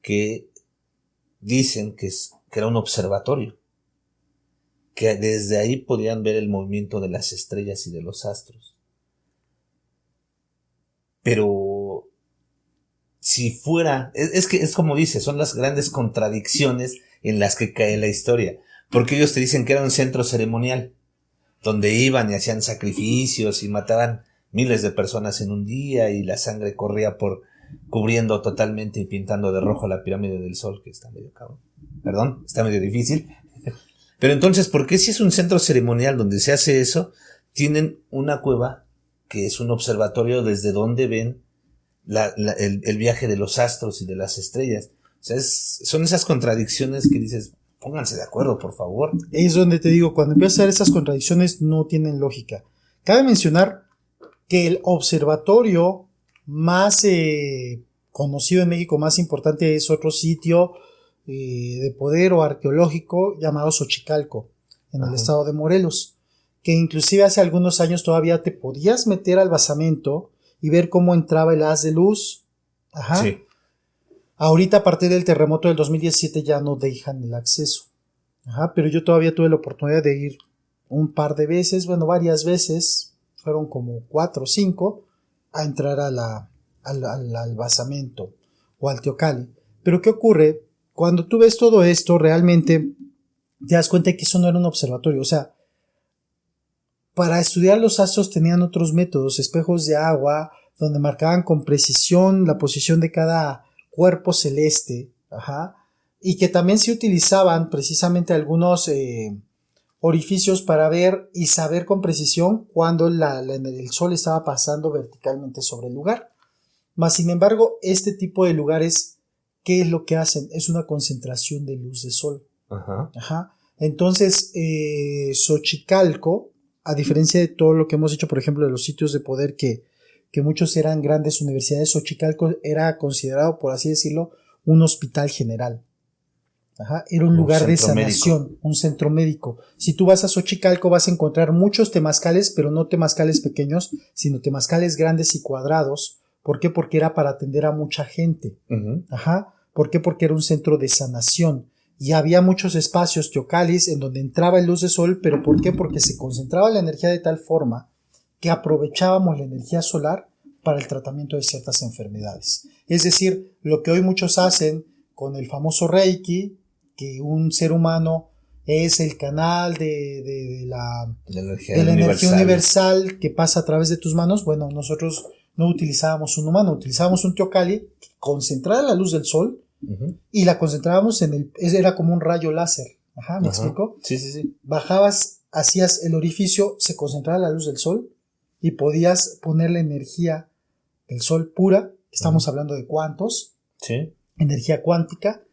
que dicen que era un observatorio, que desde ahí podían ver el movimiento de las estrellas y de los astros. Pero si fuera, es que es como dice, son las grandes contradicciones en las que cae la historia, porque ellos te dicen que era un centro ceremonial, donde iban y hacían sacrificios y mataban miles de personas en un día y la sangre corría cubriendo totalmente y pintando de rojo la pirámide del Sol, que está medio cabrón. Perdón, está medio difícil. Pero entonces, ¿por qué si es un centro ceremonial donde se hace eso, tienen una cueva que es un observatorio desde donde ven el viaje de los astros y de las estrellas? O sea, son esas contradicciones que dices, pónganse de acuerdo, por favor. Es donde te digo, cuando empiezas a ver esas contradicciones no tienen lógica. Cabe mencionar que el observatorio más conocido en México, más importante, es otro sitio de poder o arqueológico llamado Xochicalco, en el estado de Morelos, que inclusive hace algunos años todavía te podías meter al basamento y ver cómo entraba el haz de luz. Sí. Ahorita, a partir del terremoto del 2017, ya no dejan el acceso. Pero yo todavía tuve la oportunidad de ir un par de veces, varias veces, fueron como 4 o 5, a entrar al basamento o al teocalli. Pero ¿qué ocurre? Cuando tú ves todo esto, realmente te das cuenta que eso no era un observatorio. O sea, para estudiar los astros tenían otros métodos, espejos de agua, donde marcaban con precisión la posición de cada cuerpo celeste, y que también se utilizaban precisamente algunos orificios para ver y saber con precisión cuando el sol estaba pasando verticalmente sobre el lugar. Mas, sin embargo, este tipo de lugares, ¿qué es lo que hacen? Es una concentración de luz de sol. Entonces, Xochicalco, a diferencia de todo lo que hemos dicho, por ejemplo, de los sitios de poder que muchos eran grandes universidades, Xochicalco era considerado, por así decirlo, un hospital general. Era un lugar de sanación, médico. Un centro médico. Si tú vas a Xochicalco vas a encontrar muchos temazcales, pero no temazcales pequeños, sino temazcales grandes y cuadrados. ¿Por qué? Porque era para atender a mucha gente. ¿Por qué? Porque era un centro de sanación. Y había muchos espacios teocallis en donde entraba el luz de sol, pero ¿por qué? Porque se concentraba la energía de tal forma que aprovechábamos la energía solar para el tratamiento de ciertas enfermedades. Es decir, lo que hoy muchos hacen con el famoso Reiki, que un ser humano es el canal de la energía de la energía universal que pasa a través de tus manos. Bueno, nosotros no utilizábamos un humano, utilizábamos un teocalli que concentraba la luz del sol y la concentrábamos era como un rayo láser. Ajá, ¿me explico? Sí, sí, sí. Bajabas, hacías el orificio, se concentraba la luz del sol y podías poner la energía del sol pura, estamos hablando de cuantos, sí, energía cuántica,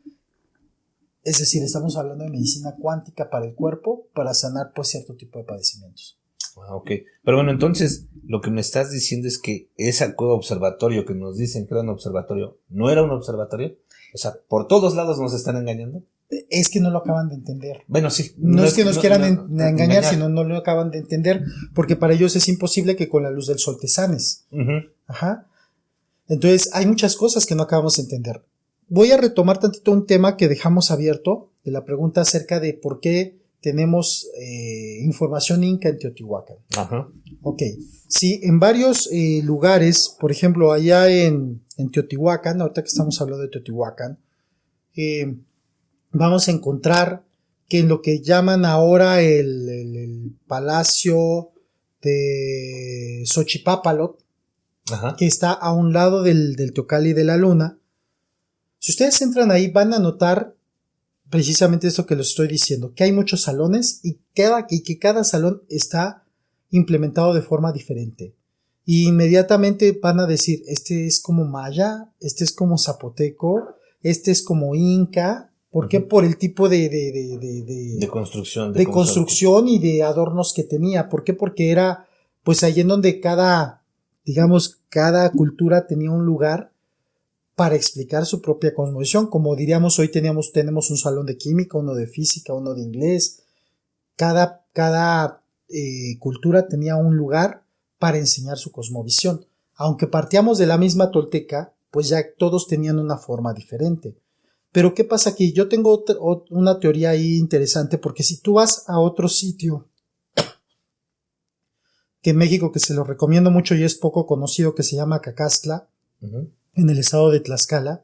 es decir, estamos hablando de medicina cuántica para el cuerpo, para sanar pues cierto tipo de padecimientos. Ok, pero bueno, entonces lo que me estás diciendo es que esa cueva observatorio que nos dicen que era un observatorio, ¿no era un observatorio? O sea, ¿por todos lados nos están engañando? Es que no lo acaban de entender. Bueno, sí. No es que nos quieran engañar, sino no lo acaban de entender, porque para ellos es imposible que con la luz del sol te sanes. Ajá. Entonces, hay muchas cosas que no acabamos de entender. Voy a retomar tantito un tema que dejamos abierto, de la pregunta acerca de por qué tenemos información inca en Teotihuacán. Ajá. Ok. Sí, en varios lugares, por ejemplo, allá en Teotihuacán, ahorita que estamos hablando de Teotihuacán, vamos a encontrar que en lo que llaman ahora el Palacio de Xochipápalot, que está a un lado del Teocalli de la Luna, si ustedes entran ahí van a notar precisamente esto que les estoy diciendo, que hay muchos salones y que cada salón está implementado de forma diferente. Y inmediatamente van a decir, este es como maya, este es como zapoteco, este es como inca. ¿Por qué? Por el tipo de construcción. De construcción y de adornos que tenía. ¿Por qué? Porque era, pues ahí en donde cada cultura tenía un lugar para explicar su propia cosmovisión. Como diríamos, hoy tenemos un salón de química, uno de física, uno de inglés. Cada cultura tenía un lugar para enseñar su cosmovisión. Aunque partíamos de la misma tolteca, pues ya todos tenían una forma diferente. Pero ¿qué pasa aquí? Yo tengo una teoría ahí interesante, porque si tú vas a otro sitio que en México, que se lo recomiendo mucho y es poco conocido, que se llama Cacastla, en el estado de Tlaxcala,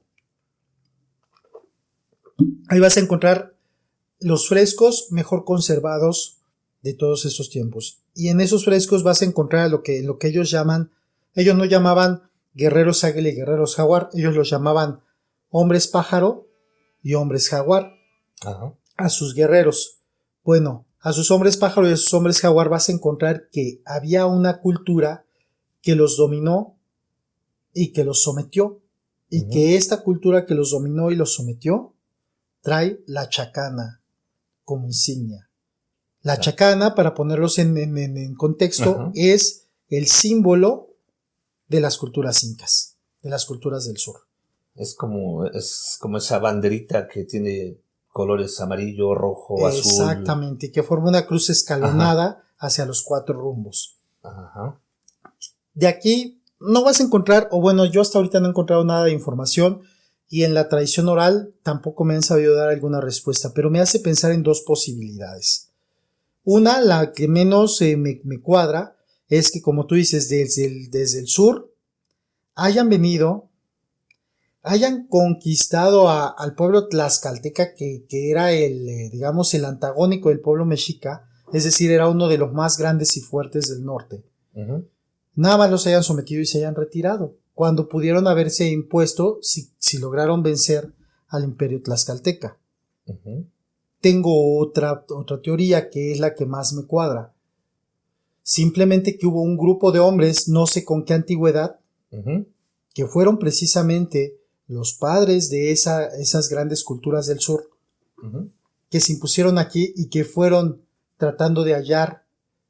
ahí vas a encontrar los frescos mejor conservados de todos esos tiempos. Y en esos frescos vas a encontrar lo que ellos no llamaban guerreros águila y guerreros jaguar, ellos los llamaban hombres pájaro y hombres jaguar. A sus guerreros. Bueno, a sus hombres pájaro y a sus hombres jaguar vas a encontrar que había una cultura que los dominó y que los sometió. Y que esta cultura que los dominó y los sometió trae la chacana como insignia. La chacana, para ponerlos en contexto, es el símbolo de las culturas incas, de las culturas del sur. Es como esa banderita que tiene colores amarillo, rojo, azul. Exactamente, que forma una cruz escalonada hacia los 4 rumbos. De aquí no vas a encontrar, o bueno, yo hasta ahorita no he encontrado nada de información, y en la tradición oral tampoco me han sabido dar alguna respuesta, pero me hace pensar en 2 posibilidades. Una, la que menos me cuadra, es que, como tú dices, desde el sur hayan conquistado al pueblo tlaxcalteca, que era digamos, el antagónico del pueblo mexica, es decir, era uno de los más grandes y fuertes del norte. Nada más los hayan sometido y se hayan retirado, cuando pudieron haberse impuesto si lograron vencer al imperio tlaxcalteca. Tengo otra teoría que es la que más me cuadra. Simplemente que hubo un grupo de hombres, no sé con qué antigüedad, que fueron precisamente los padres de esas grandes culturas del sur, que se impusieron aquí y que fueron tratando de hallar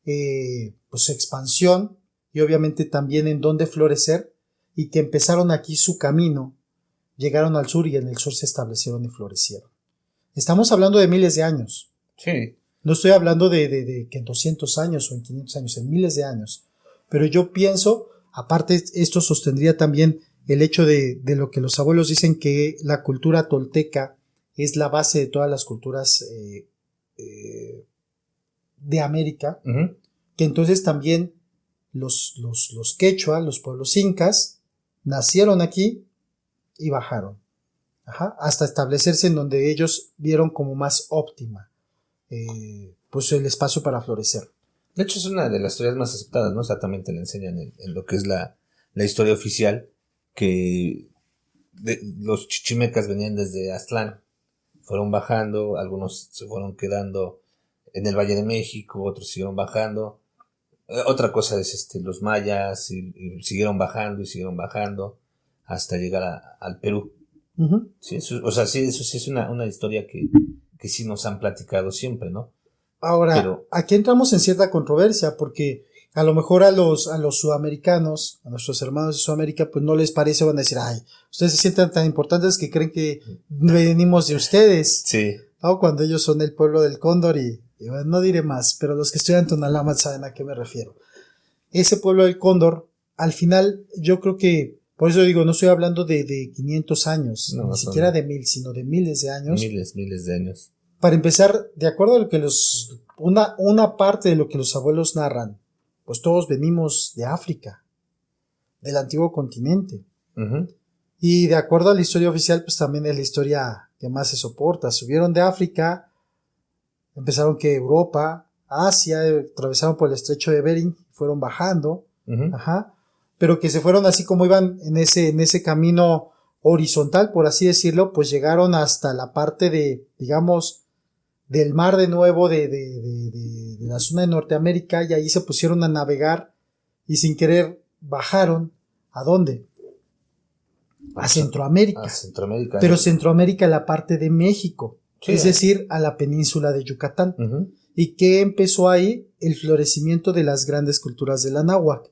pues expansión y obviamente también en dónde florecer, y que empezaron aquí su camino, llegaron al sur y en el sur se establecieron y florecieron. Estamos hablando de miles de años. Sí. No estoy hablando de que en 200 años o en 500 años, en miles de años. Pero yo pienso, aparte esto sostendría también el hecho de lo que los abuelos dicen, que la cultura tolteca es la base de todas las culturas de América, que entonces también los quechua, los pueblos incas, nacieron aquí y bajaron, hasta establecerse en donde ellos vieron como más óptima. pues el espacio para florecer. De hecho, es una de las teorías más aceptadas, ¿no? O sea, también te la enseñan en lo que es la historia oficial, que los chichimecas venían desde Aztlán, fueron bajando, algunos se fueron quedando en el Valle de México, otros siguieron bajando. Otra cosa es los mayas, y siguieron bajando hasta llegar al Perú. Uh-huh. Sí, eso sí es una historia que sí nos han platicado siempre, ¿no? Ahora, aquí entramos en cierta controversia, porque a lo mejor a los sudamericanos, a nuestros hermanos de Sudamérica, pues no les parece, van a decir, ay, ustedes se sienten tan importantes que creen que venimos de ustedes. Sí. ¿No? Cuando ellos son el pueblo del cóndor y bueno, no diré más, pero los que estudian Tonalá saben a qué me refiero. Ese pueblo del cóndor, al final, yo creo que, por eso digo, no estoy hablando de 500 años, ni siquiera de 1000, sino de miles de años. Miles de años. Para empezar, de acuerdo a lo que una parte de lo que los abuelos narran, pues todos venimos de África, del antiguo continente. Uh-huh. Y de acuerdo a la historia oficial, pues también es la historia que más se soporta. Subieron de África, empezaron que Europa, Asia, atravesaron por el estrecho de Bering, fueron bajando, uh-huh. Ajá, pero que se fueron así como iban en ese camino horizontal, por así decirlo, pues llegaron hasta la parte de, digamos, del mar de nuevo de la zona de Norteamérica, y ahí se pusieron a navegar y sin querer bajaron. ¿A dónde? A Centroamérica. A Centroamérica. Pero Centroamérica, la parte de México, sí, es decir, a la península de Yucatán. Uh-huh. ¿Y qué empezó ahí? El florecimiento de las grandes culturas de la náhuatl.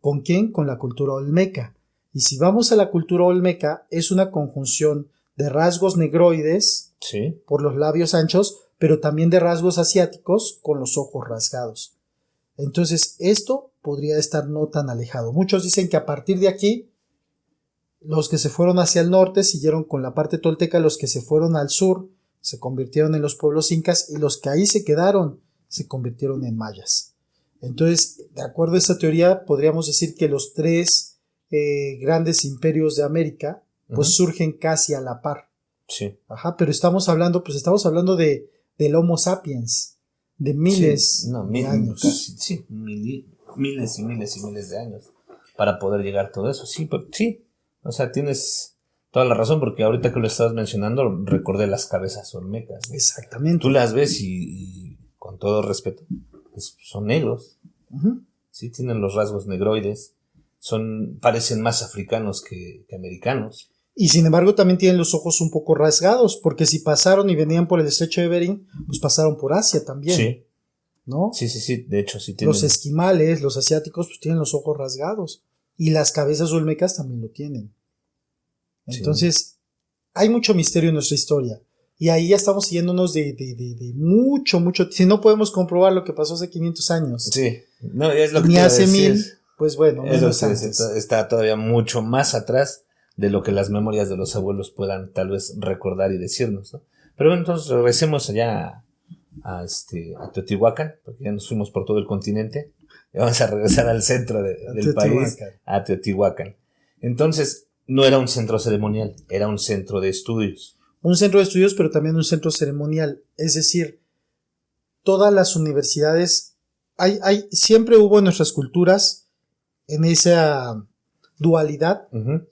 ¿Con quién? Con la cultura olmeca. Y si vamos a la cultura olmeca, es una conjunción de rasgos negroides, sí, por los labios anchos, pero también de rasgos asiáticos con los ojos rasgados. Entonces, esto podría estar no tan alejado. Muchos dicen que a partir de aquí, los que se fueron hacia el norte siguieron con la parte tolteca, los que se fueron al sur se convirtieron en los pueblos incas, y los que ahí se quedaron se convirtieron en mayas. Entonces, de acuerdo a esta teoría, podríamos decir que los tres grandes imperios de América pues uh-huh. surgen casi a la par. Sí. Ajá, pero estamos hablando del Homo sapiens, de miles de años. Casi, sí, miles y miles de años para poder llegar a todo eso. Sí, pero, sí, o sea, tienes toda la razón, porque ahorita que lo estabas mencionando recordé las cabezas olmecas, ¿no? Exactamente. Tú las ves y con todo respeto, pues, son negros. Uh-huh. Sí, tienen los rasgos negroides, parecen más africanos que americanos. Y sin embargo también tienen los ojos un poco rasgados, porque si pasaron y venían por el estrecho de Bering, pues pasaron por Asia también. Sí. ¿No? Sí, de hecho sí tienen. Los esquimales, los asiáticos, pues tienen los ojos rasgados. Y las cabezas olmecas también lo tienen. Entonces, sí, hay mucho misterio en nuestra historia. Y ahí ya estamos siguiéndonos de mucho. Si no podemos comprobar lo que pasó hace 500 años. Sí. No, es lo que ni te hace decir. 1000, pues bueno. Está todavía mucho más atrás de lo que las memorias de los abuelos puedan tal vez recordar y decirnos, ¿no? Pero bueno, entonces regresemos allá a Teotihuacán, porque ya nos fuimos por todo el continente, y vamos a regresar al centro del país, a Teotihuacán. Entonces, no era un centro ceremonial, era un centro de estudios. Un centro de estudios, pero también un centro ceremonial. Es decir, todas las universidades, siempre hubo en nuestras culturas, en esa dualidad. Uh-huh.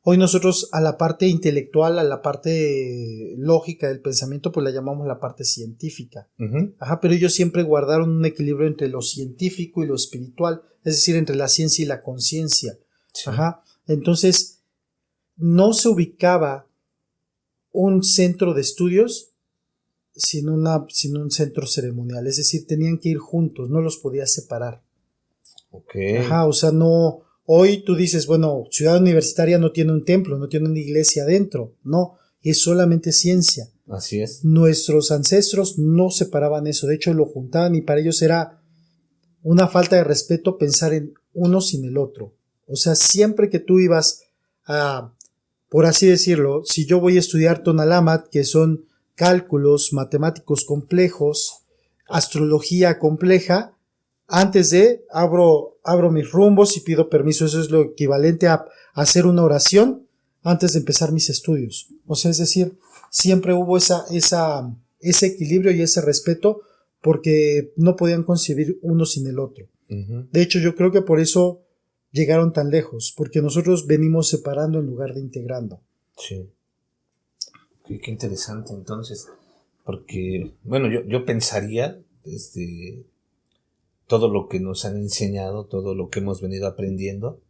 Hoy nosotros a la parte intelectual, a la parte lógica del pensamiento, pues la llamamos la parte científica. Uh-huh. Ajá, pero ellos siempre guardaron un equilibrio entre lo científico y lo espiritual, es decir, entre la ciencia y la conciencia. Sí. Ajá. Entonces, no se ubicaba un centro de estudios sin un centro ceremonial, es decir, tenían que ir juntos, no los podías separar. Okay. Ajá, o sea, no. Hoy tú dices, bueno, Ciudad Universitaria no tiene un templo, no tiene una iglesia adentro. No, es solamente ciencia. Así es. Nuestros ancestros no separaban eso, de hecho lo juntaban, y para ellos era una falta de respeto pensar en uno sin el otro. O sea, siempre que tú ibas a, por así decirlo, si yo voy a estudiar Tonalámatl, que son cálculos matemáticos complejos, astrología compleja, antes de abro mis rumbos y pido permiso. Eso es lo equivalente a hacer una oración antes de empezar mis estudios. O sea, es decir, siempre hubo esa ese equilibrio y ese respeto, porque no podían concebir uno sin el otro. De hecho, yo creo que por eso llegaron tan lejos, porque nosotros venimos separando en lugar de integrando. Sí. Qué interesante, entonces, porque, bueno, yo pensaría, todo lo que nos han enseñado, todo lo que hemos venido aprendiendo,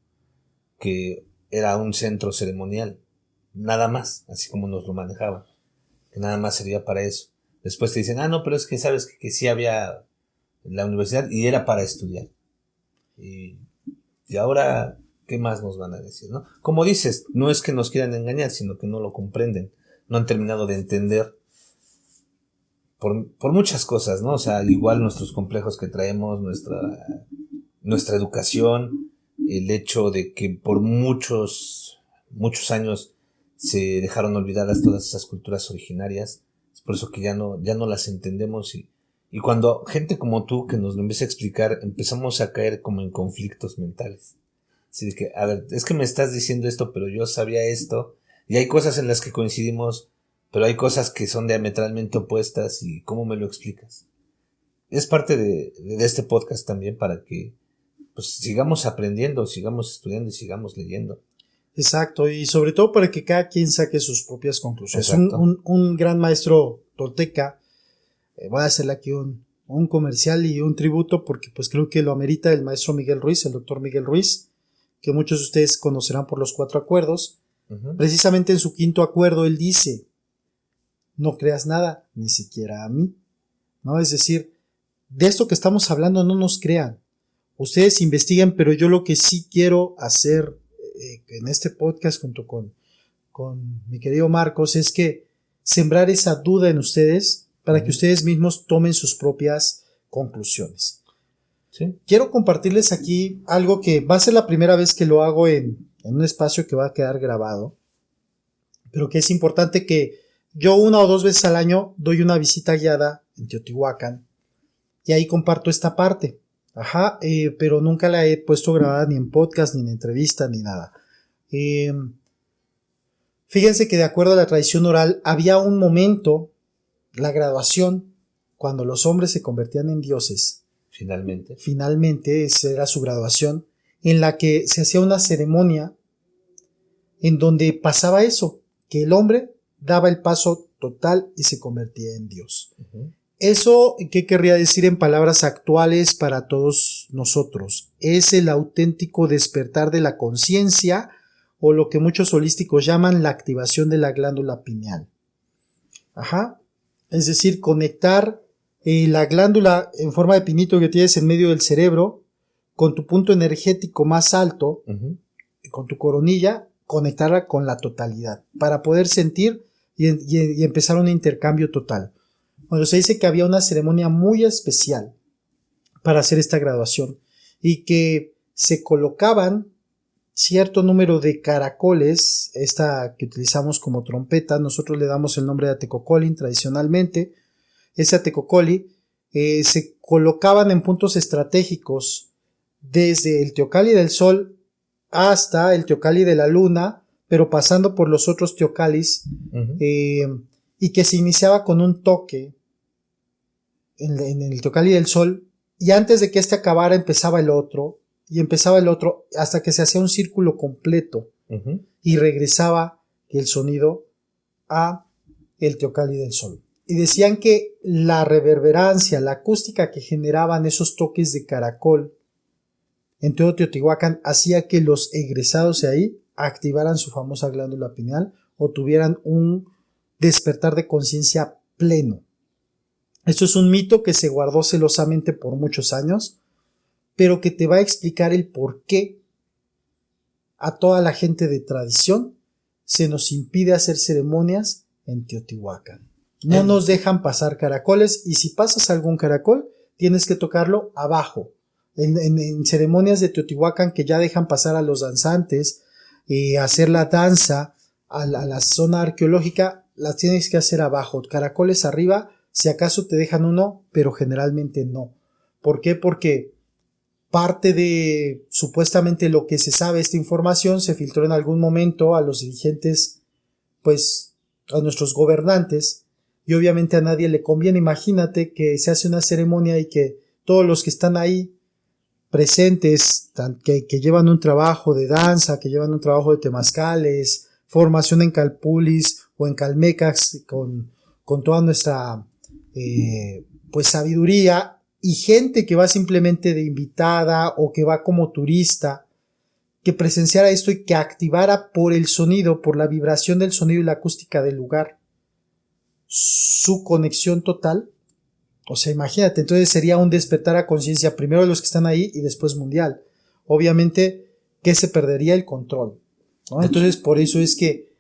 que era un centro ceremonial, nada más, así como nos lo manejaban, que nada más sería para eso. Después te dicen, no, pero es que sabes que sí había la universidad y era para estudiar. Y ahora, ¿qué más nos van a decir, no? Como dices, no es que nos quieran engañar, sino que no lo comprenden, no han terminado de entender por muchas cosas, ¿no? O sea, igual nuestros complejos que traemos, nuestra educación, el hecho de que por muchos años se dejaron olvidadas todas esas culturas originarias, es por eso que ya no las entendemos y cuando gente como tú que nos lo empieza a explicar, empezamos a caer como en conflictos mentales. Así de que, a ver, es que me estás diciendo esto, pero yo sabía esto, y hay cosas en las que coincidimos, pero hay cosas que son diametralmente opuestas, y ¿cómo me lo explicas? Es parte de este podcast también para que pues sigamos aprendiendo, sigamos estudiando y sigamos leyendo. Exacto, y sobre todo para que cada quien saque sus propias conclusiones. Un gran maestro tolteca, voy a hacerle aquí un comercial y un tributo porque pues creo que lo amerita, el maestro Miguel Ruiz, el doctor Miguel Ruiz, que muchos de ustedes conocerán por los 4 acuerdos. Precisamente en su 5º acuerdo él dice: no creas nada, ni siquiera a mí, ¿no? Es decir, de esto que estamos hablando no nos crean. Ustedes investiguen, pero yo lo que sí quiero hacer en este podcast junto con mi querido Marcos es que sembrar esa duda en ustedes para que ustedes mismos tomen sus propias conclusiones. ¿Sí? Quiero compartirles aquí algo que va a ser la primera vez que lo hago en un espacio que va a quedar grabado, pero que es importante que yo 1 o 2 veces al año doy una visita guiada en Teotihuacán y ahí comparto esta parte. Pero nunca la he puesto grabada ni en podcast, ni en entrevista, ni nada. Fíjense que de acuerdo a la tradición oral, había un momento, la graduación, cuando los hombres se convertían en dioses. Finalmente, esa era su graduación, en la que se hacía una ceremonia en donde pasaba eso, que el hombre daba el paso total y se convertía en Dios. Eso, ¿qué querría decir en palabras actuales para todos nosotros? Es el auténtico despertar de la conciencia, o lo que muchos holísticos llaman la activación de la glándula pineal. Es decir, conectar la glándula en forma de pinito que tienes en medio del cerebro con tu punto energético más alto, con tu coronilla, conectarla con la totalidad para poder sentir y empezar un intercambio total. Bueno, se dice que había una ceremonia muy especial para hacer esta graduación y que se colocaban cierto número de caracoles, esta que utilizamos como trompeta, nosotros le damos el nombre de Atecocolin tradicionalmente. Ese Atecocoli se colocaban en puntos estratégicos desde el Teocalli del Sol hasta el Teocalli de la Luna, pero pasando por los otros Teocalis, y que se iniciaba con un toque en el Teocalli del Sol, y antes de que este acabara empezaba el otro, y empezaba el otro, hasta que se hacía un círculo completo, y regresaba el sonido a el Teocalli del Sol. Y decían que la reverberancia, la acústica que generaban esos toques de caracol en todo Teotihuacán hacía que los egresados de ahí activaran su famosa glándula pineal o tuvieran un despertar de conciencia pleno. Esto es un mito que se guardó celosamente por muchos años, pero que te va a explicar el por qué a toda la gente de tradición se nos impide hacer ceremonias en Teotihuacán. No nos dejan pasar caracoles, y si pasas algún caracol, tienes que tocarlo abajo. En ceremonias de Teotihuacán que ya dejan pasar a los danzantes, hacer la danza a la zona arqueológica, las tienes que hacer abajo. Caracoles arriba, si acaso te dejan uno, pero generalmente no. ¿Por qué? Porque parte de supuestamente lo que se sabe, esta información se filtró en algún momento a los dirigentes, pues a nuestros gobernantes, y obviamente a nadie le conviene. Imagínate que se hace una ceremonia y que todos los que están ahí presentes, que llevan un trabajo de danza, que llevan un trabajo de temazcales, formación en Calpulis o en Calmecax con toda nuestra pues sabiduría, y gente que va simplemente de invitada o que va como turista, que presenciara esto y que activara por el sonido, por la vibración del sonido y la acústica del lugar, su conexión total. O sea, imagínate, entonces sería un despertar a conciencia, primero de los que están ahí y después mundial. Obviamente que se perdería el control, ¿no? Entonces por eso es que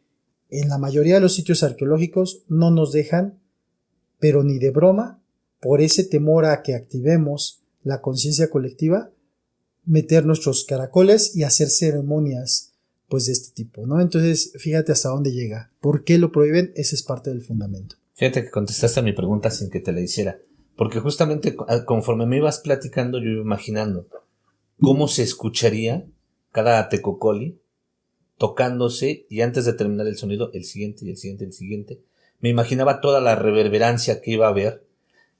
en la mayoría de los sitios arqueológicos no nos dejan, pero ni de broma, por ese temor a que activemos la conciencia colectiva, meter nuestros caracoles y hacer ceremonias pues de este tipo, ¿no? Entonces fíjate hasta dónde llega. ¿Por qué lo prohíben? Ese es parte del fundamento. Fíjate que contestaste a mi pregunta sin que te la hiciera, porque justamente conforme me ibas platicando yo iba imaginando cómo se escucharía cada tecocoli tocándose, y antes de terminar el sonido, el siguiente y el siguiente y el siguiente. Me imaginaba toda la reverberancia que iba a haber,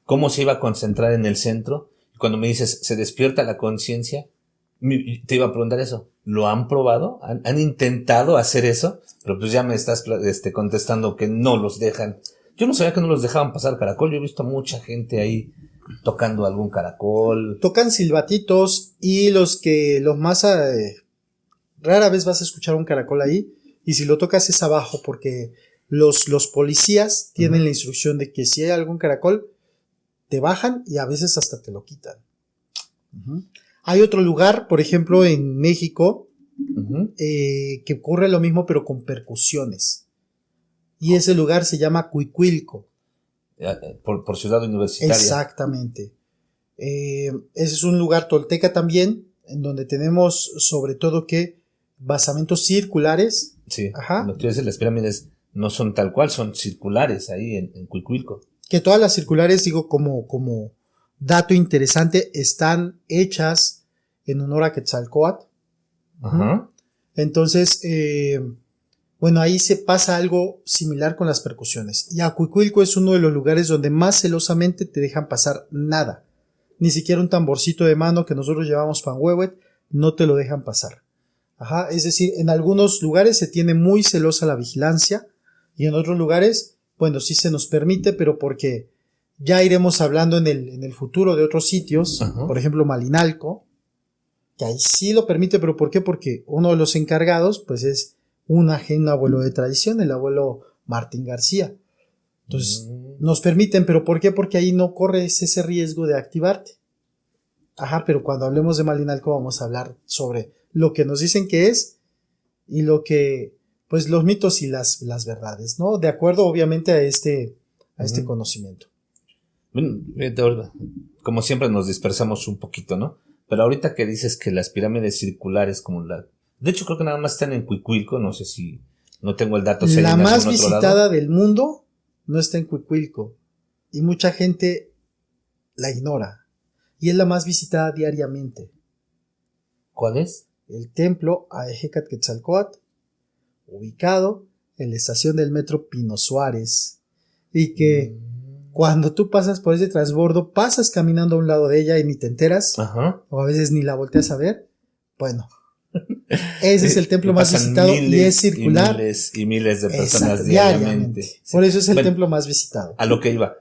cómo se iba a concentrar en el centro. Y cuando me dices, se despierta la conciencia, te iba a preguntar eso. ¿Lo han probado? ¿Han intentado hacer eso? Pero pues ya me estás contestando que no los dejan. Yo no sabía que no los dejaban pasar caracol. Yo he visto mucha gente ahí tocando algún caracol. Tocan silbatitos, y los más rara vez vas a escuchar un caracol ahí, y si lo tocas es abajo, porque los policías tienen la instrucción de que si hay algún caracol, te bajan y a veces hasta te lo quitan. Hay otro lugar, por ejemplo, en México, que ocurre lo mismo pero con percusiones. Y ese lugar se llama Cuicuilco. Por ciudad universitaria. Exactamente. Ese es un lugar tolteca también, en donde tenemos sobre todo que basamentos circulares. Sí, ajá. Lo que dices, las pirámides no son tal cual, son circulares ahí en Cuicuilco. Que todas las circulares, digo, como dato interesante, están hechas en honor a Quetzalcóatl. Ajá. Entonces, bueno, ahí se pasa algo similar con las percusiones. Y Acuicuilco es uno de los lugares donde más celosamente te dejan pasar nada. Ni siquiera un tamborcito de mano que nosotros llevamos panhuehuet, no te lo dejan pasar. Ajá, es decir, en algunos lugares se tiene muy celosa la vigilancia, y en otros lugares, bueno, sí se nos permite, pero porque ya iremos hablando en el futuro de otros sitios. Ajá. Por ejemplo, Malinalco, que ahí sí lo permite, pero ¿por qué? Porque uno de los encargados, pues es un abuelo de tradición, el abuelo Martín García. Entonces, nos permiten, pero ¿por qué? Porque ahí no corres ese riesgo de activarte. Ajá, pero cuando hablemos de Malinalco vamos a hablar sobre lo que nos dicen que es y lo que, pues los mitos y las verdades, ¿no? De acuerdo, obviamente, a este conocimiento. Bueno, como siempre nos dispersamos un poquito, ¿no? Pero ahorita que dices que las pirámides circulares como de hecho creo que nada más están en Cuicuilco, no sé si no tengo el dato. La más visitada del mundo no está en Cuicuilco y mucha gente la ignora, y es la más visitada diariamente. ¿Cuál es? El templo Aejecat Quetzalcóatl, ubicado en la estación del metro Pino Suárez, y que cuando tú pasas por ese transbordo, pasas caminando a un lado de ella y ni te enteras. Ajá. O a veces ni la volteas a ver. Bueno, ese es el templo más visitado y es circular. Y miles de personas diariamente. Sí. Por eso es el templo más visitado. A lo que iba.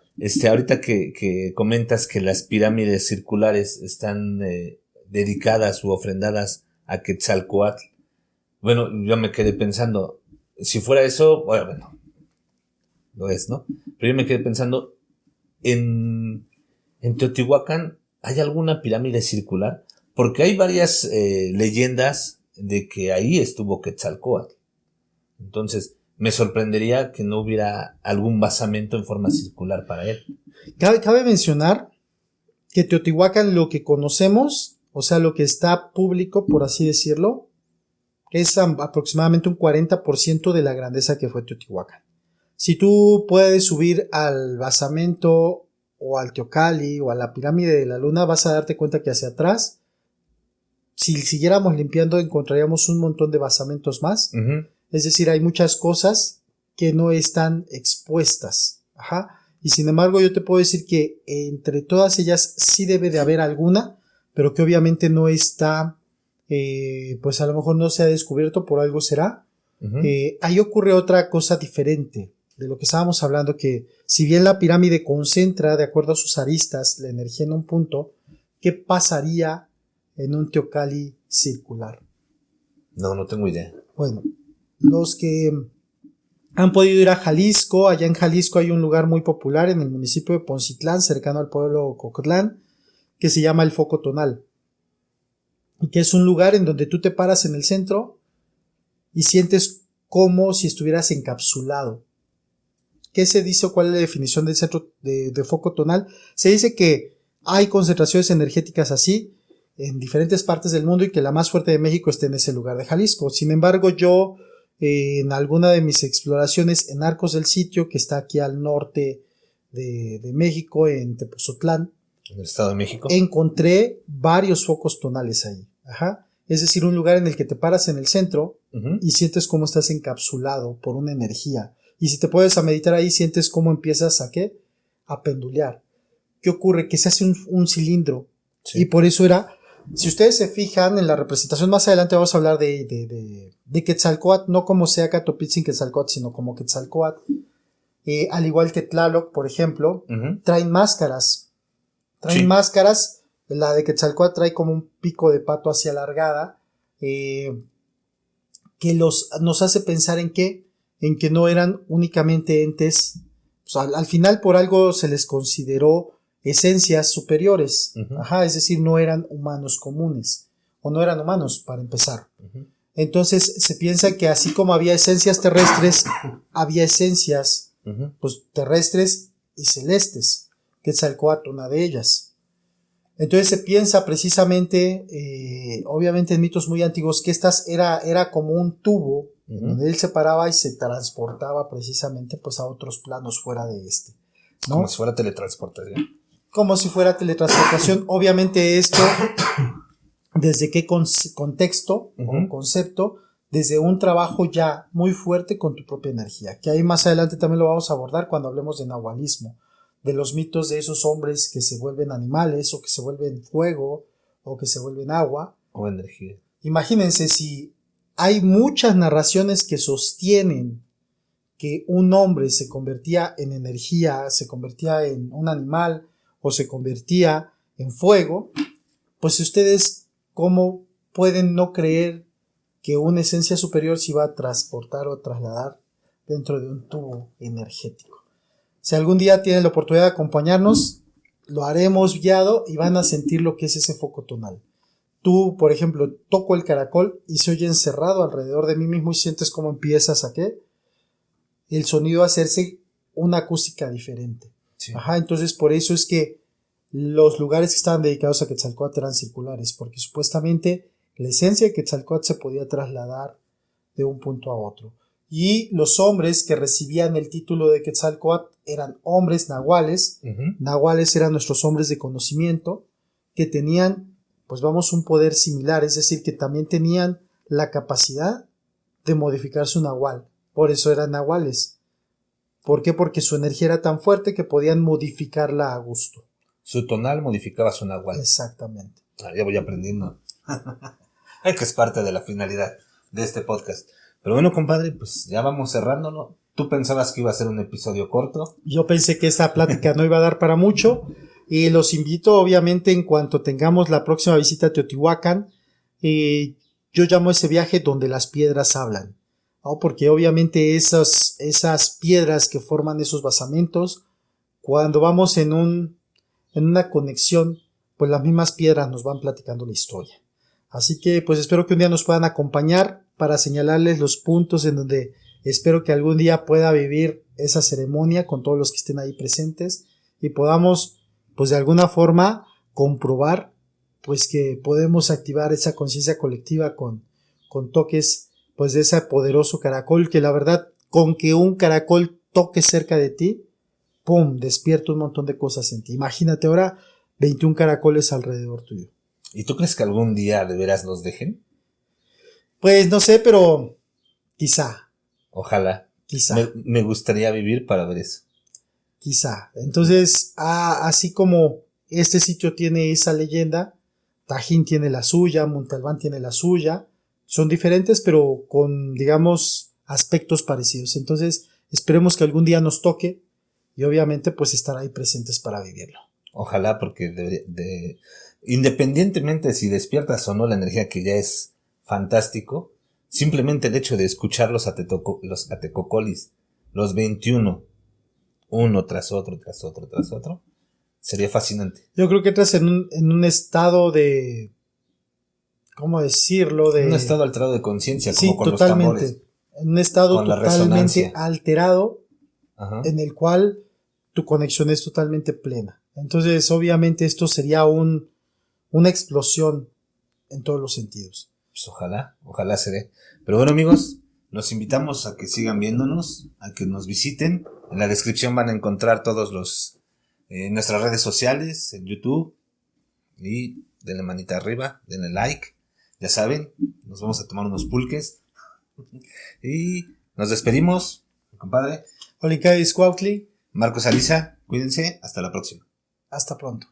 Ahorita que comentas que las pirámides circulares están dedicadas u ofrendadas a Quetzalcóatl. Bueno, yo me quedé pensando, si fuera eso, bueno, lo es, ¿no? Pero yo me quedé pensando, en Teotihuacán, ¿hay alguna pirámide circular? Porque hay varias leyendas de que ahí estuvo Quetzalcóatl. Entonces, me sorprendería que no hubiera algún basamento en forma circular para él. Cabe mencionar que Teotihuacán, lo que conocemos, o sea, lo que está público, por así decirlo, es aproximadamente un 40% de la grandeza que fue Teotihuacán. Si tú puedes subir al basamento o al Teocalli o a la pirámide de la luna, vas a darte cuenta que hacia atrás, si siguiéramos limpiando, encontraríamos un montón de basamentos más. Es decir, hay muchas cosas que no están expuestas. Ajá. Y sin embargo yo te puedo decir que entre todas ellas sí debe de haber alguna, pero que obviamente no está, pues a lo mejor no se ha descubierto, por algo será. Ahí ocurre otra cosa diferente de lo que estábamos hablando, que si bien la pirámide concentra, de acuerdo a sus aristas, la energía en un punto, ¿qué pasaría en un teocalli circular? No tengo idea. Bueno, los que han podido ir a Jalisco, allá en Jalisco hay un lugar muy popular en el municipio de Poncitlán, cercano al pueblo Cocotlán, que se llama el Foco Tonal, y que es un lugar en donde tú te paras en el centro y sientes como si estuvieras encapsulado. ¿Qué se dice o cuál es la definición del centro de foco tonal? Se dice que hay concentraciones energéticas así en diferentes partes del mundo y que la más fuerte de México está en ese lugar de Jalisco. Sin embargo, yo en alguna de mis exploraciones en Arcos del Sitio, que está aquí al norte de México, en Tepozotlán, en el Estado de México, encontré varios focos tonales ahí. Ajá. Es decir, un lugar en el que te paras en el centro y sientes cómo estás encapsulado por una energía. Y si te puedes a meditar ahí, sientes cómo empiezas a ¿qué? A pendulear. ¿Qué ocurre? Que se hace un cilindro. Sí. Y por eso era, si ustedes se fijan en la representación, más adelante vamos a hablar de Quetzalcóatl, no como sea Catopitzin Quetzalcóatl, sino como Quetzalcóatl. Al igual que Tlaloc, por ejemplo, traen máscaras. Traen máscaras. La de Quetzalcóatl trae como un pico de pato así alargada, que nos hace pensar en que no eran únicamente entes, pues al final por algo se les consideró esencias superiores, es decir, no eran humanos comunes, o no eran humanos para empezar. Entonces se piensa que así como había esencias terrestres, había esencias pues, terrestres y celestes, Quetzalcóatl una de ellas. Entonces se piensa precisamente, obviamente en mitos muy antiguos, que era como un tubo donde él se paraba y se transportaba precisamente pues a otros planos fuera de este, ¿no? Como si fuera teletransportación. Como si fuera teletransportación. Obviamente esto, ¿desde qué contexto o concepto? Desde un trabajo ya muy fuerte con tu propia energía, que ahí más adelante también lo vamos a abordar cuando hablemos de nahualismo, de los mitos de esos hombres que se vuelven animales, o que se vuelven fuego, o que se vuelven agua. O energía. Imagínense si hay muchas narraciones que sostienen que un hombre se convertía en energía, se convertía en un animal, o se convertía en fuego, pues ustedes, ¿cómo pueden no creer que una esencia superior se iba a transportar o trasladar dentro de un tubo energético? Si algún día tienen la oportunidad de acompañarnos, lo haremos guiado y van a sentir lo que es ese foco tonal. Tú, por ejemplo, toco el caracol y se oye encerrado alrededor de mí mismo y sientes cómo empiezas a ¿qué? El sonido a hacerse una acústica diferente. Sí. Entonces por eso es que los lugares que estaban dedicados a Quetzalcóatl eran circulares, porque supuestamente la esencia de Quetzalcóatl se podía trasladar de un punto a otro. Y los hombres que recibían el título de Quetzalcóatl eran hombres nahuales. Nahuales eran nuestros hombres de conocimiento, que tenían, pues vamos, un poder similar, es decir, que también tenían la capacidad de modificar su nahual. Por eso eran nahuales. ¿Por qué? Porque su energía era tan fuerte que podían modificarla a gusto. Su tonal modificaba su nahual. Exactamente. Ya voy aprendiendo. Que es parte de la finalidad de este podcast. Pero bueno, compadre, pues ya vamos cerrándolo. ¿Tú pensabas que iba a ser un episodio corto? Yo pensé que esta plática no iba a dar para mucho. Y los invito, obviamente, en cuanto tengamos la próxima visita a Teotihuacán. Yo llamo ese viaje donde las piedras hablan, ¿no? Porque obviamente esas piedras que forman esos basamentos, cuando vamos en una conexión, pues las mismas piedras nos van platicando la historia. Así que pues espero que un día nos puedan acompañar para señalarles los puntos en donde espero que algún día pueda vivir esa ceremonia con todos los que estén ahí presentes y podamos pues de alguna forma comprobar pues que podemos activar esa conciencia colectiva con toques pues de ese poderoso caracol, que la verdad con que un caracol toque cerca de ti, ¡pum!, despierta un montón de cosas en ti. Imagínate ahora 21 caracoles alrededor tuyo. ¿Y tú crees que algún día de veras nos dejen? Pues no sé, pero quizá. Ojalá. Quizá. Me gustaría vivir para ver eso. Quizá. Entonces, así como este sitio tiene esa leyenda, Tajín tiene la suya, Montalbán tiene la suya, son diferentes pero con, digamos, aspectos parecidos. Entonces, esperemos que algún día nos toque y obviamente pues estar ahí presentes para vivirlo. Ojalá, porque independientemente si despiertas o no la energía, que ya es fantástico, simplemente el hecho de escuchar los atecocolis, los 21, uno tras otro, sería fascinante. Yo creo que entras en un estado de, ¿cómo decirlo? Un estado alterado de conciencia, sí, como con totalmente, los tambores. En un estado Con la totalmente resonancia. alterado, Ajá. en el cual tu conexión es totalmente plena. Entonces, obviamente, esto sería una explosión en todos los sentidos. Pues ojalá se dé. Pero bueno, amigos, los invitamos a que sigan viéndonos, a que nos visiten. En la descripción van a encontrar todos nuestras redes sociales, en YouTube. Y denle manita arriba, denle like. Ya saben, nos vamos a tomar unos pulques. Y nos despedimos, compadre. Olicay Squautli, Marcos Aliza, cuídense, hasta la próxima. hasta pronto.